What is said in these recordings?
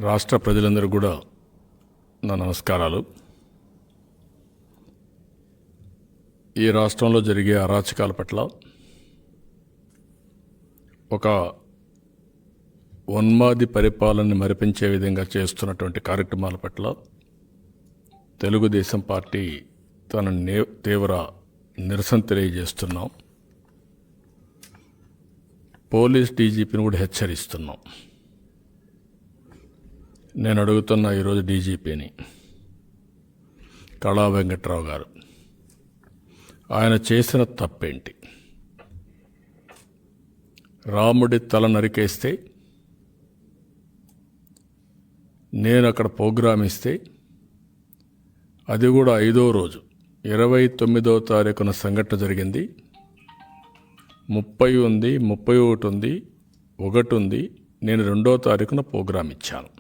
రాష్ట్ర ప్రజలందరూ కూడా నా నమస్కారాలు. ఈ రాష్ట్రంలో జరిగే అరాచకాల పట్ల, ఒక ఉన్మాది పరిపాలనని మరిపించే విధంగా చేస్తున్నటువంటి కార్యక్రమాల పట్ల తెలుగుదేశం పార్టీ తన తీవ్ర నిరసన తెలియజేస్తున్నాం. పోలీస్ డీజీపీని కూడా హెచ్చరిస్తున్నాం. నేను అడుగుతున్న ఈరోజు డీజీపీని, కళా వెంకట్రావు గారు, ఆయన చేసిన తప్పేంటి? రాముడి తల నరికేస్తే, నేను అక్కడ ప్రోగ్రాం ఇస్తే, అది కూడా 5వ రోజు 29వ తారీఖున సంఘటన జరిగింది. 30 ఉంది, 31 ఉంది, 1 ఉంది. నేను 2వ తారీఖున ప్రోగ్రాం ఇచ్చాను.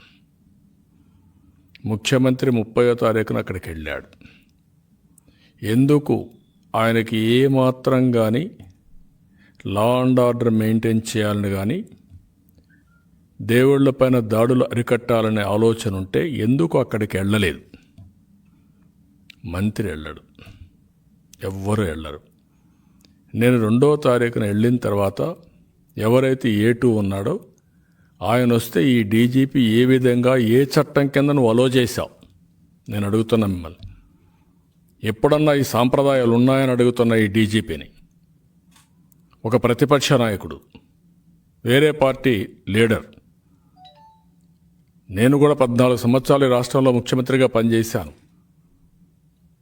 ముఖ్యమంత్రి 30వ తారీఖున అక్కడికి వెళ్ళాడు. ఎందుకు ఆయనకి ఏమాత్రం కానీ లా అండ్ ఆర్డర్ మెయింటైన్ చేయాలని కానీ, దేవుళ్లపైన దాడులు అరికట్టాలనే ఆలోచన ఉంటే ఎందుకు అక్కడికి వెళ్ళలేదు? మంత్రి వెళ్ళడు, ఎవ్వరూ వెళ్ళరు. నేను 2వ తారీఖున వెళ్ళిన తర్వాత ఎవరైతే A2 ఉన్నాడో ఆయన వస్తే ఈ డీజీపీ ఏ విధంగా, ఏ చట్టం కింద నువ్వు అలో చేశావు? నేను అడుగుతున్నా మిమ్మల్ని. ఎప్పుడన్నా ఈ సాంప్రదాయాలు ఉన్నాయని అడుగుతున్న ఈ డీజీపీని. ఒక ప్రతిపక్ష నాయకుడు, వేరే పార్టీ లీడర్. నేను కూడా 14 సంవత్సరాలు ఈ రాష్ట్రంలో ముఖ్యమంత్రిగా పనిచేశాను.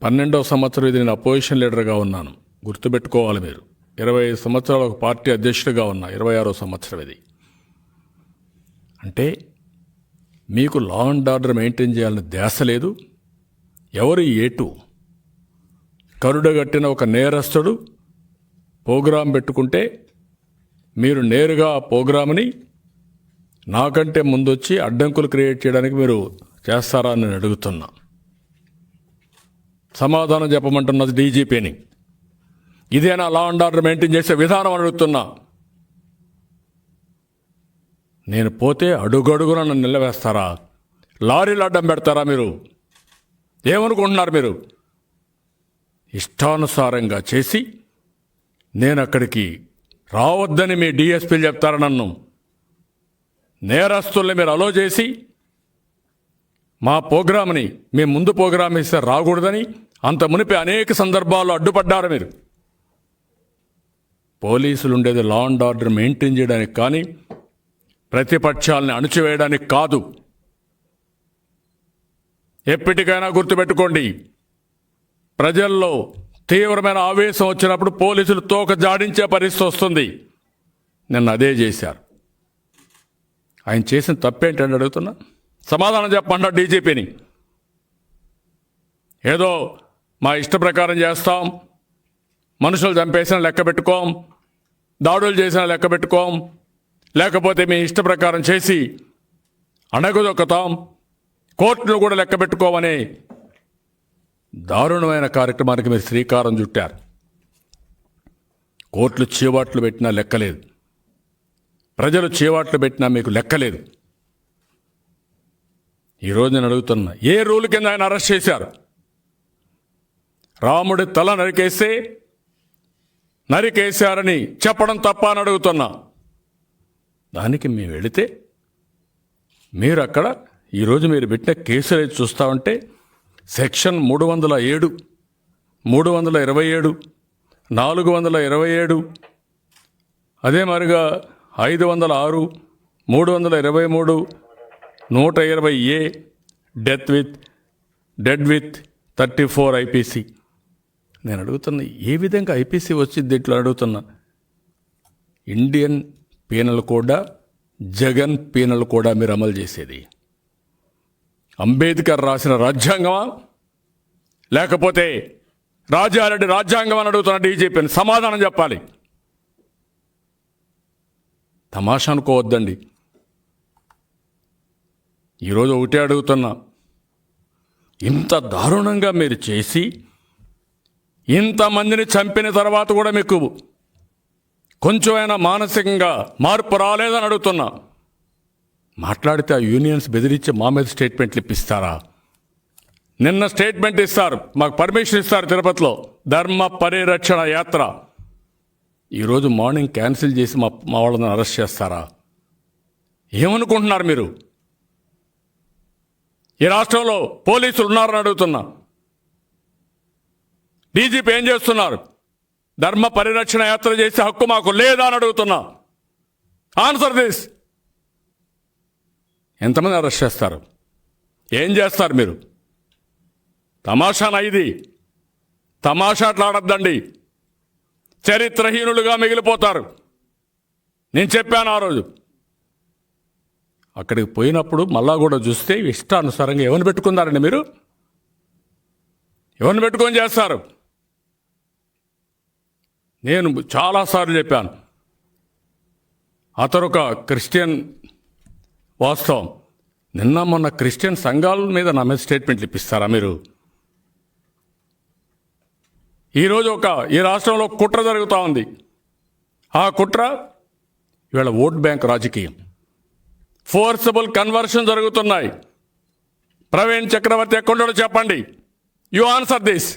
12వ సంవత్సరం ఇది నేను అపోజిషన్ లీడర్గా ఉన్నాను. గుర్తుపెట్టుకోవాలి మీరు. 25 సంవత్సరాలు ఒక పార్టీ అధ్యక్షుడిగా ఉన్నా. 26వ సంవత్సరం ఇది. అంటే మీకు లా అండ్ ఆర్డర్ మెయింటైన్ చేయాలని ధ్యాస లేదు. ఎవరు A2? కరుడుగట్టిన ఒక నేరస్తుడు ప్రోగ్రాం పెట్టుకుంటే మీరు నేరుగా ఆ ప్రోగ్రామ్ని నాకంటే ముందొచ్చి అడ్డంకులు క్రియేట్ చేయడానికి మీరు చేస్తారా అని నేను అడుగుతున్నా. సమాధానం చెప్పమంటున్నది డీజీపీని. ఇదేనా లా అండ్ ఆర్డర్ మెయింటైన్ చేసే విధానం అడుగుతున్నా. నేను పోతే అడుగడుగున నన్ను నిలవేస్తారా? లారీలు అడ్డం పెడతారా? మీరు ఏమనుకుంటున్నారు? మీరు ఇష్టానుసారంగా చేసి నేను అక్కడికి రావద్దని మీ డిఎస్పీలు చెప్తారా? నన్ను నేరస్తుల్ని మీరు అలో చేసి మా ప్రోగ్రామ్ని మేము ముందు ప్రోగ్రామ్ ఇస్తే రాకూడదని అంత మునిపి అనేక సందర్భాల్లో అడ్డుపడ్డారు మీరు. పోలీసులు ఉండేది లా అండ్ ఆర్డర్ మెయింటైన్ చేయడానికి కానీ ప్రతిపక్షాలని అణచివేయడానికి కాదు. ఎప్పటికైనా గుర్తుపెట్టుకోండి, ప్రజల్లో తీవ్రమైన ఆవేశం వచ్చినప్పుడు పోలీసులు తోక జాడించే పరిస్థితి వస్తుంది. నిన్న అదే చేశారు. ఆయన చేసిన తప్పేంటని అడుగుతున్నా. సమాధానం చెప్పండి డీజీపీని. ఏదో మా ఇష్ట ప్రకారం చేస్తాం, మనుషులు చంపేసిన లెక్క పెట్టుకోం, దాడులు చేసిన లెక్క పెట్టుకోం, లేకపోతే మీ ఇష్ట ప్రకారం చేసి అణగదొక్కుతాం, కోర్టును కూడా లెక్క పెట్టుకోమని దారుణమైన కార్యక్రమానికి మీరు శ్రీకారం చుట్టారు. కోర్టులు చీవాట్లు పెట్టినా లెక్కలేదు, ప్రజలు చీవాట్లు పెట్టినా మీకు లెక్కలేదు. ఈరోజు నేను అడుగుతున్నా, ఏ రూల్ కింద ఆయన అరెస్ట్ చేశారు? రాముడి తల నరికేశారని చెప్పడం తప్ప అని అడుగుతున్నా. దానికి మేము వెళితే మీరు అక్కడ ఈరోజు మీరు పెట్టిన కేసులు అయితే చూస్తూ ఉంటే సెక్షన్ 307, 327, 427, అదే మరిగా 506, 323, 120A డెడ్ విత్ 34 ఐపీసీ. నేను అడుగుతున్నా, ఏ విధంగా ఐపీసీ వచ్చింది ఇట్లా అడుగుతున్నా. ఇండియన్ పీనల్ కూడా, జగన్ పీనల్ కూడా మీరు అమలు చేసేది అంబేద్కర్ రాసిన రాజ్యాంగమా, లేకపోతే రాజారెడ్డి రాజ్యాంగం అని అడుగుతున్న డీజీపీని సమాధానం చెప్పాలి. తమాషా అనుకోవద్దండి. ఈరోజు ఒకటే అడుగుతున్నా, ఇంత దారుణంగా మీరు చేసి ఇంతమందిని చంపిన తర్వాత కూడా మీకు కొంచెమైనా మానసికంగా మార్పు రాలేదని అడుగుతున్నా. మాట్లాడితే ఆ యూనియన్స్ బెదిరించి మా మీద స్టేట్మెంట్లు ఇప్పిస్తారా? నిన్న స్టేట్మెంట్ ఇస్తారు, మాకు పర్మిషన్ ఇస్తారు తిరుపతిలో ధర్మ పరిరక్షణ యాత్ర. ఈరోజు మార్నింగ్ క్యాన్సిల్ చేసి మా వాళ్ళని అరెస్ట్ చేస్తారా? ఏమనుకుంటున్నారు మీరు? ఈ రాష్ట్రంలో పోలీసులు ఉన్నారని అడుగుతున్నా. డీజీపీ ఏం చేస్తున్నారు? ధర్మ పరిరక్షణ యాత్ర చేసే హక్కు మాకు లేదా అని అడుగుతున్నా. Answer this. ఎంతమంది అరెస్ట్ చేస్తారు? ఏం చేస్తారు మీరు? తమాషానా ఇది? తమాషాట్లాడద్దండి, చరిత్రహీనులుగా మిగిలిపోతారు. నేను చెప్పాను ఆ రోజు. అక్కడికి పోయినప్పుడు మళ్ళా కూడా చూస్తే ఇష్టానుసారంగా ఎవరిని పెట్టుకున్నారండి మీరు? ఎవరిని పెట్టుకొని చేస్తారు? నేను చాలాసార్లు చెప్పాను, అతను ఒక క్రిస్టియన్. వాస్తవం, నిన్న మొన్న క్రిస్టియన్ సంఘాల మీద నా మీద స్టేట్మెంట్లు ఇప్పిస్తారా మీరు? ఈరోజు ఈ రాష్ట్రంలో కుట్ర జరుగుతూ ఉంది. ఆ కుట్ర ఇవాళ ఓట్ బ్యాంక్ రాజకీయం, ఫోర్సబుల్ కన్వర్షన్ జరుగుతున్నాయి. ప్రవీణ్ చక్రవర్తి ఎక్కడున్నాడో చెప్పండి. You answer this.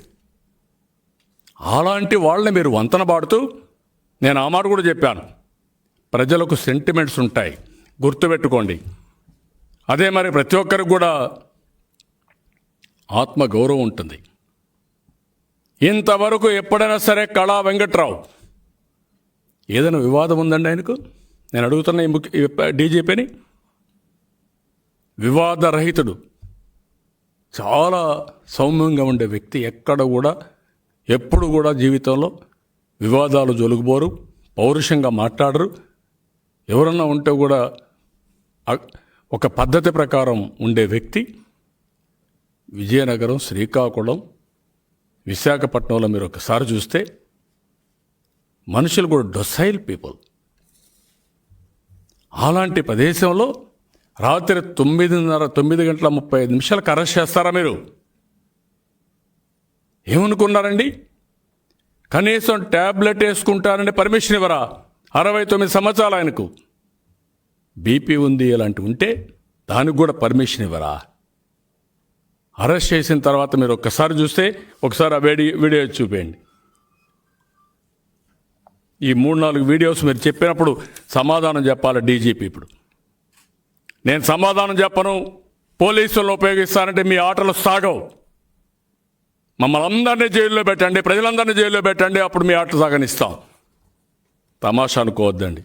అలాంటి వాళ్ళని మీరు వంతన పాడుతూ, నేను ఆ మాట కూడా చెప్పాను, ప్రజలకు సెంటిమెంట్స్ ఉంటాయి, గుర్తుపెట్టుకోండి. అదే మరి ప్రతి ఒక్కరికి కూడా ఆత్మగౌరవం ఉంటుంది. ఇంతవరకు ఎప్పుడైనా సరే కళా వెంకట్రావు ఏదైనా వివాదం ఉందండి ఆయనకు? నేను అడుగుతున్న ఈ డీజీపీని. వివాదరహితుడు, చాలా సౌమ్యంగా ఉండే వ్యక్తి. ఎప్పుడు కూడా జీవితంలో వివాదాలు జొలుగుబోరు, పౌరుషంగా మాట్లాడరు. ఎవరన్నా ఉంటే కూడా ఒక పద్ధతి ప్రకారం ఉండే వ్యక్తి. విజయనగరం, శ్రీకాకుళం, విశాఖపట్నంలో మీరు ఒకసారి చూస్తే మనుషులు కూడా డొసైల్ పీపుల్. అలాంటి ప్రదేశంలో రాత్రి 9:30 అరెస్ట్ చేస్తారా మీరు? ఏమనుకున్నారండి? కనీసం ట్యాబ్లెట్ వేసుకుంటారని పర్మిషన్ ఇవ్వరా? 69 సంవత్సరాలు ఆయనకు. బీపీ ఉంది, అలాంటివి ఉంటే దానికి కూడా పర్మిషన్ ఇవ్వరా? అరెస్ట్ చేసిన తర్వాత మీరు ఒక్కసారి చూస్తే, ఒకసారి ఆ వీడియో చూపేయండి. ఈ 3-4 వీడియోస్ మీరు చెప్పినప్పుడు సమాధానం చెప్పాలి డీజీపీ. ఇప్పుడు నేను సమాధానం చెప్పను, పోలీసులను ఉపయోగిస్తానంటే మీ ఆటలు సాగవు. మమ్మల్ని అందరినీ జైల్లో పెట్టండి, ప్రజలందరినీ జైల్లో పెట్టండి, అప్పుడు మీ ఆటలు సాగనిస్తాం. తమాషా అనుకోవద్దండి.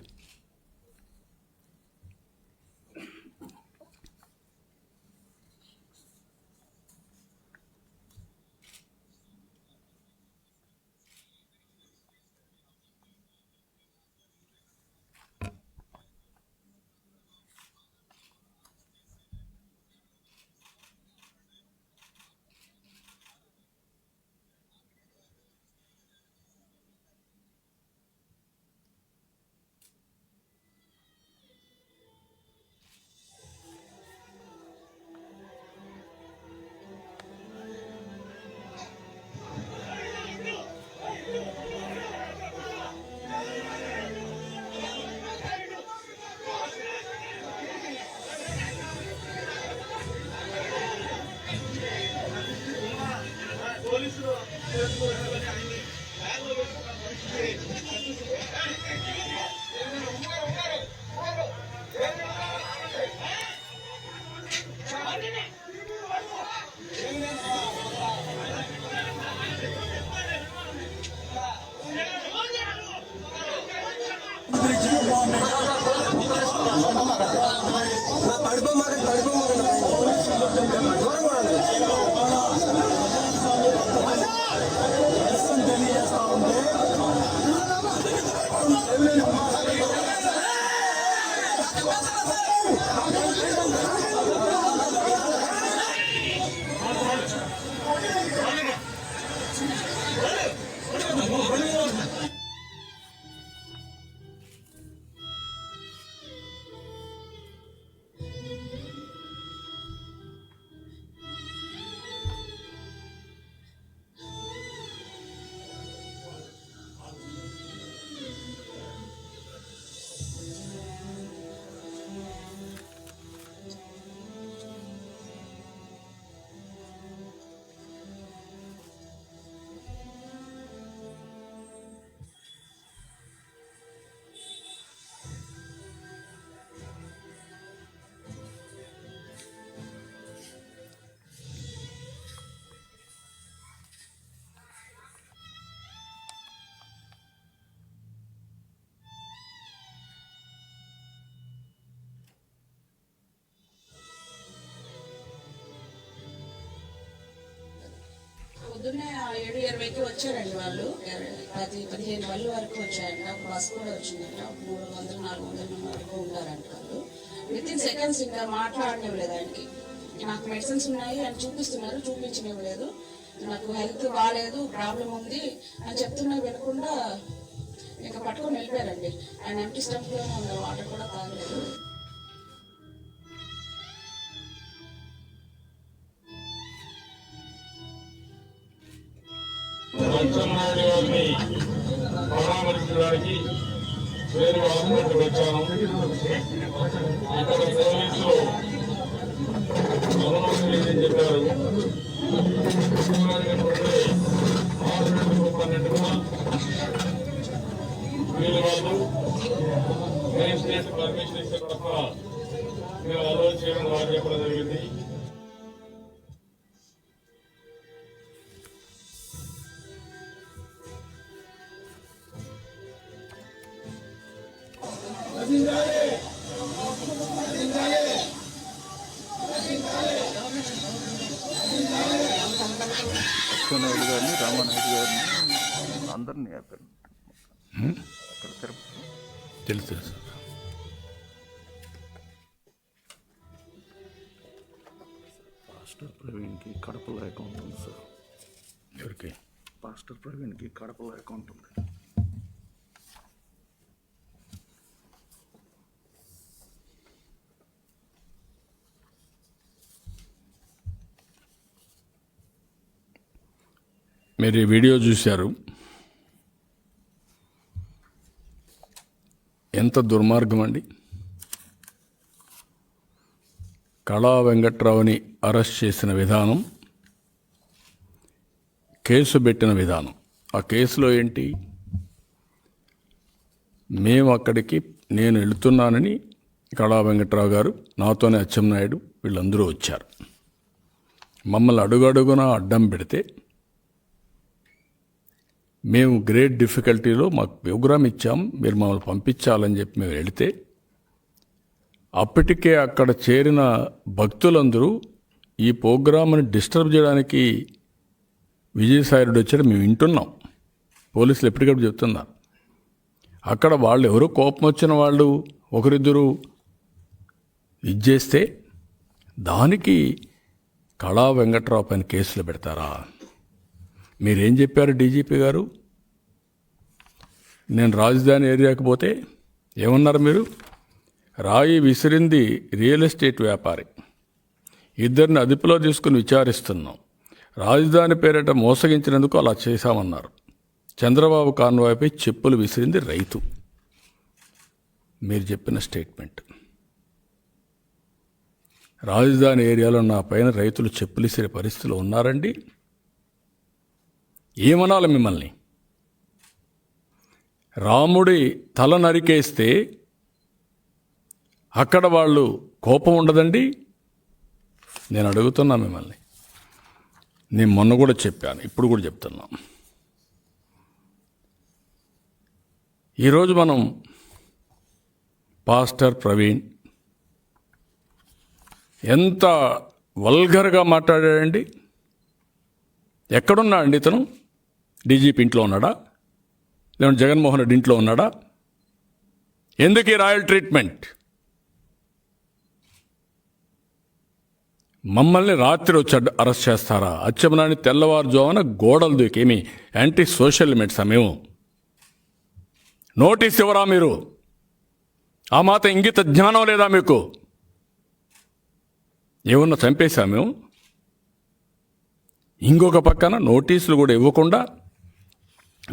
పొద్దున్నే 7:20కి వచ్చారండి వాళ్ళు. 15 వాళ్ళు వరకు వచ్చారంట. ఒక బస్ కూడా వచ్చిందంట. 300-400 మంది వరకు ఉంటారంట వాళ్ళు. విత్ ఇన్ సెకండ్స్ ఇంకా మాట్లాడనివ్వలేదు ఆయనకి. నాకు మెడిసిన్స్ ఉన్నాయి అని చూపిస్తున్నారు, చూపించనివ్వలేదు. నాకు హెల్త్ బాగాలేదు, ప్రాబ్లం ఉంది అని చెప్తున్నా వినకుండా ఇంకా పట్టుకొని వెళ్ళిపోయారండి. ఆయన ఎంటీ స్టమక్లోనే ఉన్న వాటర్ కూడా తాగలేదు. అచ్చెన్నాయుడు గారిని పరామర్శించడానికి వేరే హాస్పిటల్కి వచ్చాను. ఇక్కడ పోలీసులు అనుమతి లేదని చెప్పారు. హాస్పిటల్కు పన్నట్టుగా వీళ్ళు వాళ్ళు మేజిస్ట్రేట్ పర్మిషన్ ఇస్తే తప్ప మేము అలో చేయడం వారు చెప్పడం జరిగింది. నాయుడు గారిని, రామానాయుడు గారిని అందరినీ అక్కడ తిరుపతి తెలుసు. పాస్టర్ ప్రవీణ్కి కడపలో అకౌంట్ ఉంది సార్. ఎవరికి? పాస్టర్ ప్రవీణ్కి కడపలో అకౌంట్ ఉంది. మీరు ఈ వీడియో చూశారు. ఎంత దుర్మార్గం అండి. కళా వెంకట్రావుని అరెస్ట్ చేసిన విధానం, కేసు పెట్టిన విధానం. ఆ కేసులో ఏంటి, మేము అక్కడికి నేను వెళుతున్నానని కళా వెంకట్రావు గారు, నాతోనే అచ్చెన్నాయుడు వీళ్ళందరూ వచ్చారు. మమ్మల్ని అడుగడుగునా అడ్డం పెడితే మేము గ్రేట్ డిఫికల్టీలో మాకు ప్రోగ్రామ్ ఇచ్చాం, మీరు మమ్మల్ని పంపించాలని చెప్పి మేము వెళితే అప్పటికే అక్కడ చేరిన భక్తులందరూ ఈ ప్రోగ్రామ్ని డిస్టర్బ్ చేయడానికి విజయసాయిరెడ్డి వచ్చాడు మేము వింటున్నాం. పోలీసులు ఎప్పటికప్పుడు చెప్తున్నారు. అక్కడ వాళ్ళు ఎవరో కోపం వచ్చిన వాళ్ళు ఒకరిద్దరు ఇది చేస్తే దానికి కళా వెంకట్రావు పైన కేసులు పెడతారా? మీరేం చెప్పారు డీజీపీ గారు? నేను రాజధాని ఏరియాకి పోతే ఏమన్నారు మీరు? రాయి విసిరింది రియల్ ఎస్టేట్ వ్యాపారి, ఇద్దరిని అదుపులో తీసుకుని విచారిస్తున్నాం, రాజధాని పేరిట మోసగించినందుకు అలా చేశామన్నారు. చంద్రబాబు కాన్వాయ్పై చెప్పులు విసిరింది రైతు. మీరు చెప్పిన స్టేట్మెంట్. రాజధాని ఏరియాలో నా పైన రైతులు చెప్పులు విసిరే పరిస్థితిలో ఉన్నారండి. ఏమనాలి మిమ్మల్ని? రాముడి తల నరికేస్తే అక్కడ వాళ్ళు కోపం ఉండదండి? నేను అడుగుతున్నా మిమ్మల్ని. నేను మొన్న కూడా చెప్పాను, ఇప్పుడు కూడా చెప్తున్నా. ఈరోజు మనం పాస్టర్ ప్రవీణ్ ఎంత వల్గర్గా మాట్లాడాడండి. ఎక్కడున్నా అండి ఇతను? డీజీపీ ఇంట్లో ఉన్నాడా? లేదంటే జగన్మోహన్ రెడ్డి ఇంట్లో ఉన్నాడా? ఎందుకు ఈ రాయల్ ట్రీట్మెంట్? మమ్మల్ని రాత్రి వచ్చి అరెస్ట్ చేస్తారా? అచ్చెన్నాయుడిని తెల్లవారుజామున గోడలు దూకేమి యాంటీ సోషల్ ఎలిమెంట్సా మేము? నోటీస్ ఇవ్వరా మీరు? ఆ మాత్రం ఇంగిత జ్ఞానం లేదా మీకు? ఏమన్నా చంపేశా మేము? ఇంకొక పక్కన నోటీసులు కూడా ఇవ్వకుండా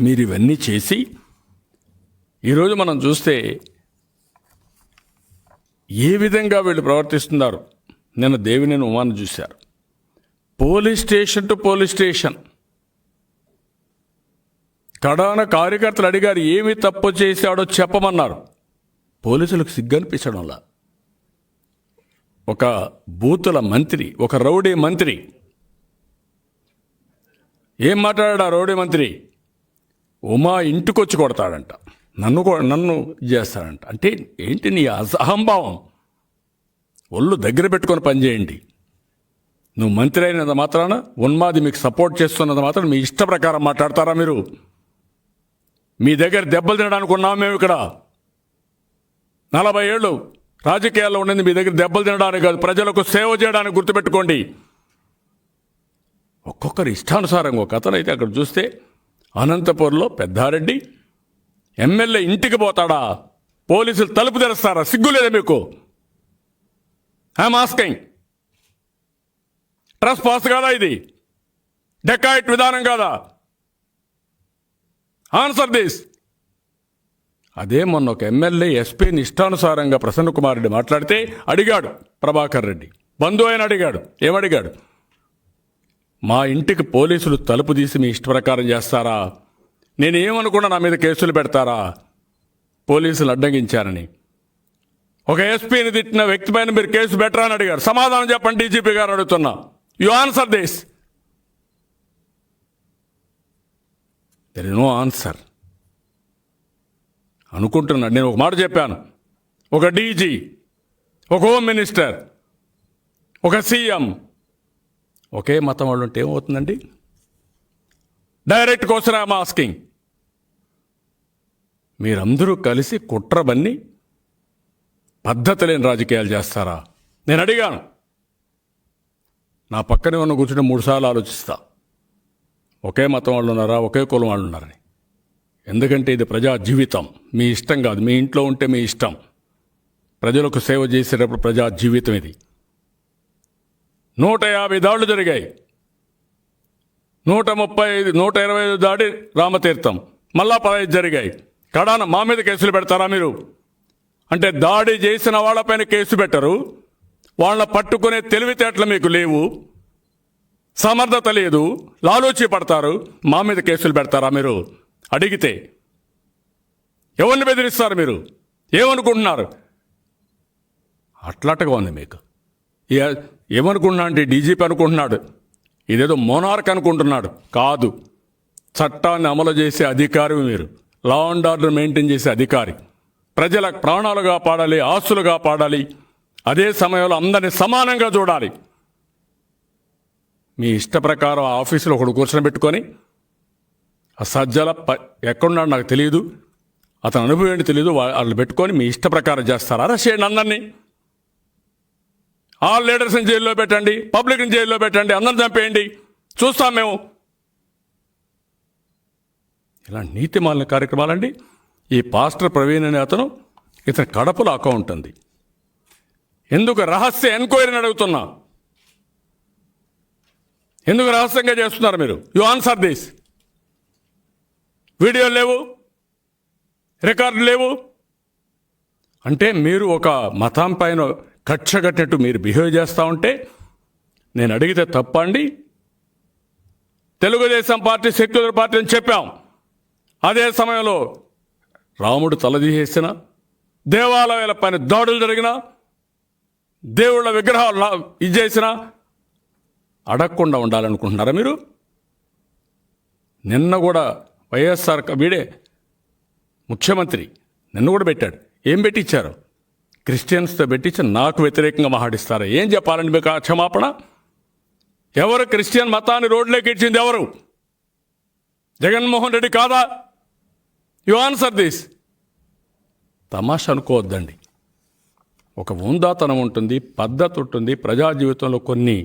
మీరు ఇవన్నీ చేసి ఈరోజు మనం చూస్తే ఏ విధంగా వీళ్ళు ప్రవర్తిస్తున్నారు. నిన్న దేవినేని ఉమాను చూశారు. Police station to police station. కడాన కార్యకర్తలు అడిగారు ఏమి తప్పు చేశాడో చెప్పమన్నారు. పోలీసులకు సిగ్గనిపించడంలా ఒక బూతుల మంత్రి, ఒక రౌడీ మంత్రి ఏం మాట్లాడా? రౌడీ మంత్రి ఉమా ఇంటికొచ్చి కొడతాడంట, నన్ను చేస్తాడంట. అంటే ఏంటి నీ అహంభావం? ఒళ్ళు దగ్గర పెట్టుకొని పనిచేయండి. నువ్వు మంత్రి అయినంత మాత్రాన ఉన్మాది మీకు సపోర్ట్ చేస్తున్నంత మాత్రం మీ ఇష్ట ప్రకారం మాట్లాడతారా మీరు? మీ దగ్గర దెబ్బలు తినడానికి ఉన్నాం మేము ఇక్కడ. 40 ఏళ్ళు రాజకీయాల్లో ఉండేది మీ దగ్గర దెబ్బలు తినడానికి కాదు, ప్రజలకు సేవ చేయడానికి. గుర్తుపెట్టుకోండి. ఒక్కొక్కరు ఇష్టానుసారంగా ఒక అతను అయితే అక్కడ చూస్తే అనంతపూర్లో పెద్దారెడ్డి ఎమ్మెల్యే ఇంటికి పోతాడా? పోలీసులు తలుపు తెరుస్తారా? సిగ్గు లేదా మీకు? I'm asking. ట్రస్ పాస్ కాదా ఇది? డెకాయిట్ విధానం కాదా? Answer this. అదే మొన్న ఒక ఎమ్మెల్యే ఎస్పీని ఇష్టానుసారంగా ప్రసన్న కుమార్ రెడ్డి మాట్లాడితే అడిగాడు ప్రభాకర్ రెడ్డి, బంధువు అయిన అడిగాడు. ఏమడిగాడు? మా ఇంటికి పోలీసులు తలుపు తీసి మీ ఇష్ట ప్రకారం చేస్తారా? నేనేమనుకున్నా నా మీద కేసులు పెడతారా? పోలీసులు అడ్డగించారని. ఒక ఎస్పీని తిట్టిన వ్యక్తి పైన మీరు కేసు పెట్టరా అని అడిగారు. సమాధానం చెప్పండి డీజీపీ గారు అడుగుతున్నా. You answer this. There is no answer. అనుకుంటున్నాను. నేను ఒక మాట చెప్పాను. ఒక డీజీ, ఒక హోమ్ మినిస్టర్, ఒక సీఎం ఒకే మతం వాళ్ళు ఉంటే ఏమవుతుందండి? Direct question I'm asking. మీరందరూ కలిసి కుట్ర బన్ని పద్ధతి లేని రాజకీయాలు చేస్తారా? నేను అడిగాను. నా పక్కనే ఉన్న కూర్చుంటే 3 సార్లు ఆలోచిస్తా. ఒకే మతం వాళ్ళు ఉన్నారా, ఒకే కులం వాళ్ళు ఉన్నారని. ఎందుకంటే ఇది ప్రజా జీవితం. మీ ఇష్టం కాదు. మీ ఇంట్లో ఉంటే మీ ఇష్టం. ప్రజలకు సేవ చేసేటప్పుడు ప్రజా జీవితం ఇది. 150 దాడులు జరిగాయి. 135, 125 దాడి రామతీర్థం, మళ్ళా 15 జరిగాయి. కడాన మా మీద కేసులు పెడతారా మీరు? అంటే దాడి చేసిన వాళ్ళపైన కేసు పెట్టరు. వాళ్ళని పట్టుకునే తెలివితేటలు మీకు లేవు, సమర్థత లేదు, లాలూచి పడతారు. మా మీద కేసులు పెడతారా మీరు? అడిగితే ఎవరిని బెదిరిస్తారు మీరు? ఏమనుకుంటున్నారు? అట్లాటగా ఉంది మీకు. ఏమనుకుంటున్నా అంటే డీజీపీ అనుకుంటున్నాడు ఇదేదో మోనార్క్ అనుకుంటున్నాడు. కాదు, చట్టాన్ని అమలు చేసే అధికారి మీరు. లా అండ్ ఆర్డర్ మెయింటైన్ చేసే అధికారి. ప్రజల ప్రాణాలు కాపాడాలి, ఆస్తులు కాపాడాలి. అదే సమయంలో అందరినీ సమానంగా చూడాలి. మీ ఇష్ట ప్రకారం ఆఫీసులో ఒకడు కూర్చొని పెట్టుకొని ఆ సజ్జల ఎక్కడున్నాడు నాకు తెలియదు, అతను అనుభవం ఏంటి తెలియదు, వాళ్ళు పెట్టుకొని మీ ఇష్ట ప్రకారం చేస్తారు. అరెస్ట్ చేయండి అందరినీ. ఆల్ లీడర్స్ని జైల్లో పెట్టండి, పబ్లిక్ని జైల్లో పెట్టండి, అందరిని చంపేయండి, చూస్తాం మేము. ఇలా నీతిమాలిన కార్యక్రమాలండి. ఈ పాస్టర్ ప్రవీణ్ అనే అతను, ఇతని కడపలో అకౌంట్ ఉంది. ఎందుకు రహస్య ఎంక్వైరీని అడుగుతున్నా? ఎందుకు రహస్యంగా చేస్తున్నారు మీరు? You answer this. వీడియోలు లేవు, రికార్డు లేవు. అంటే మీరు ఒక మతం పైన కక్ష కట్టినట్టు మీరు బిహేవ్ చేస్తూ ఉంటే నేను అడిగితే తప్పండి. తెలుగుదేశం పార్టీ సెక్యులర్ పార్టీ అని చెప్పాం. అదే సమయంలో రాముడు తలదీసేసిన, దేవాలయాల పైన దాడులు జరిగిన, దేవుళ్ళ విగ్రహాలు ఇది చేసిన అడగకుండా ఉండాలనుకుంటున్నారా మీరు? నిన్న కూడా వైఎస్ఆర్ వీడే ముఖ్యమంత్రి నిన్ను కూడా పెట్టాడు. ఏం పెట్టించారు? క్రిస్టియన్స్తో పెట్టించి నాకు వ్యతిరేకంగా మాట్లాడిస్తారా? ఏం చెప్పాలండి మీకు ఆ క్షమాపణ? ఎవరు క్రిస్టియన్ మతాన్ని రోడ్లోకి ఇచ్చింది? ఎవరు? జగన్మోహన్ రెడ్డి కాదా? You answer this. తమాషా అనుకోవద్దండి. ఒక ఉందాతనం ఉంటుంది, పద్ధతి ఉంటుంది. ప్రజా జీవితంలో కొన్ని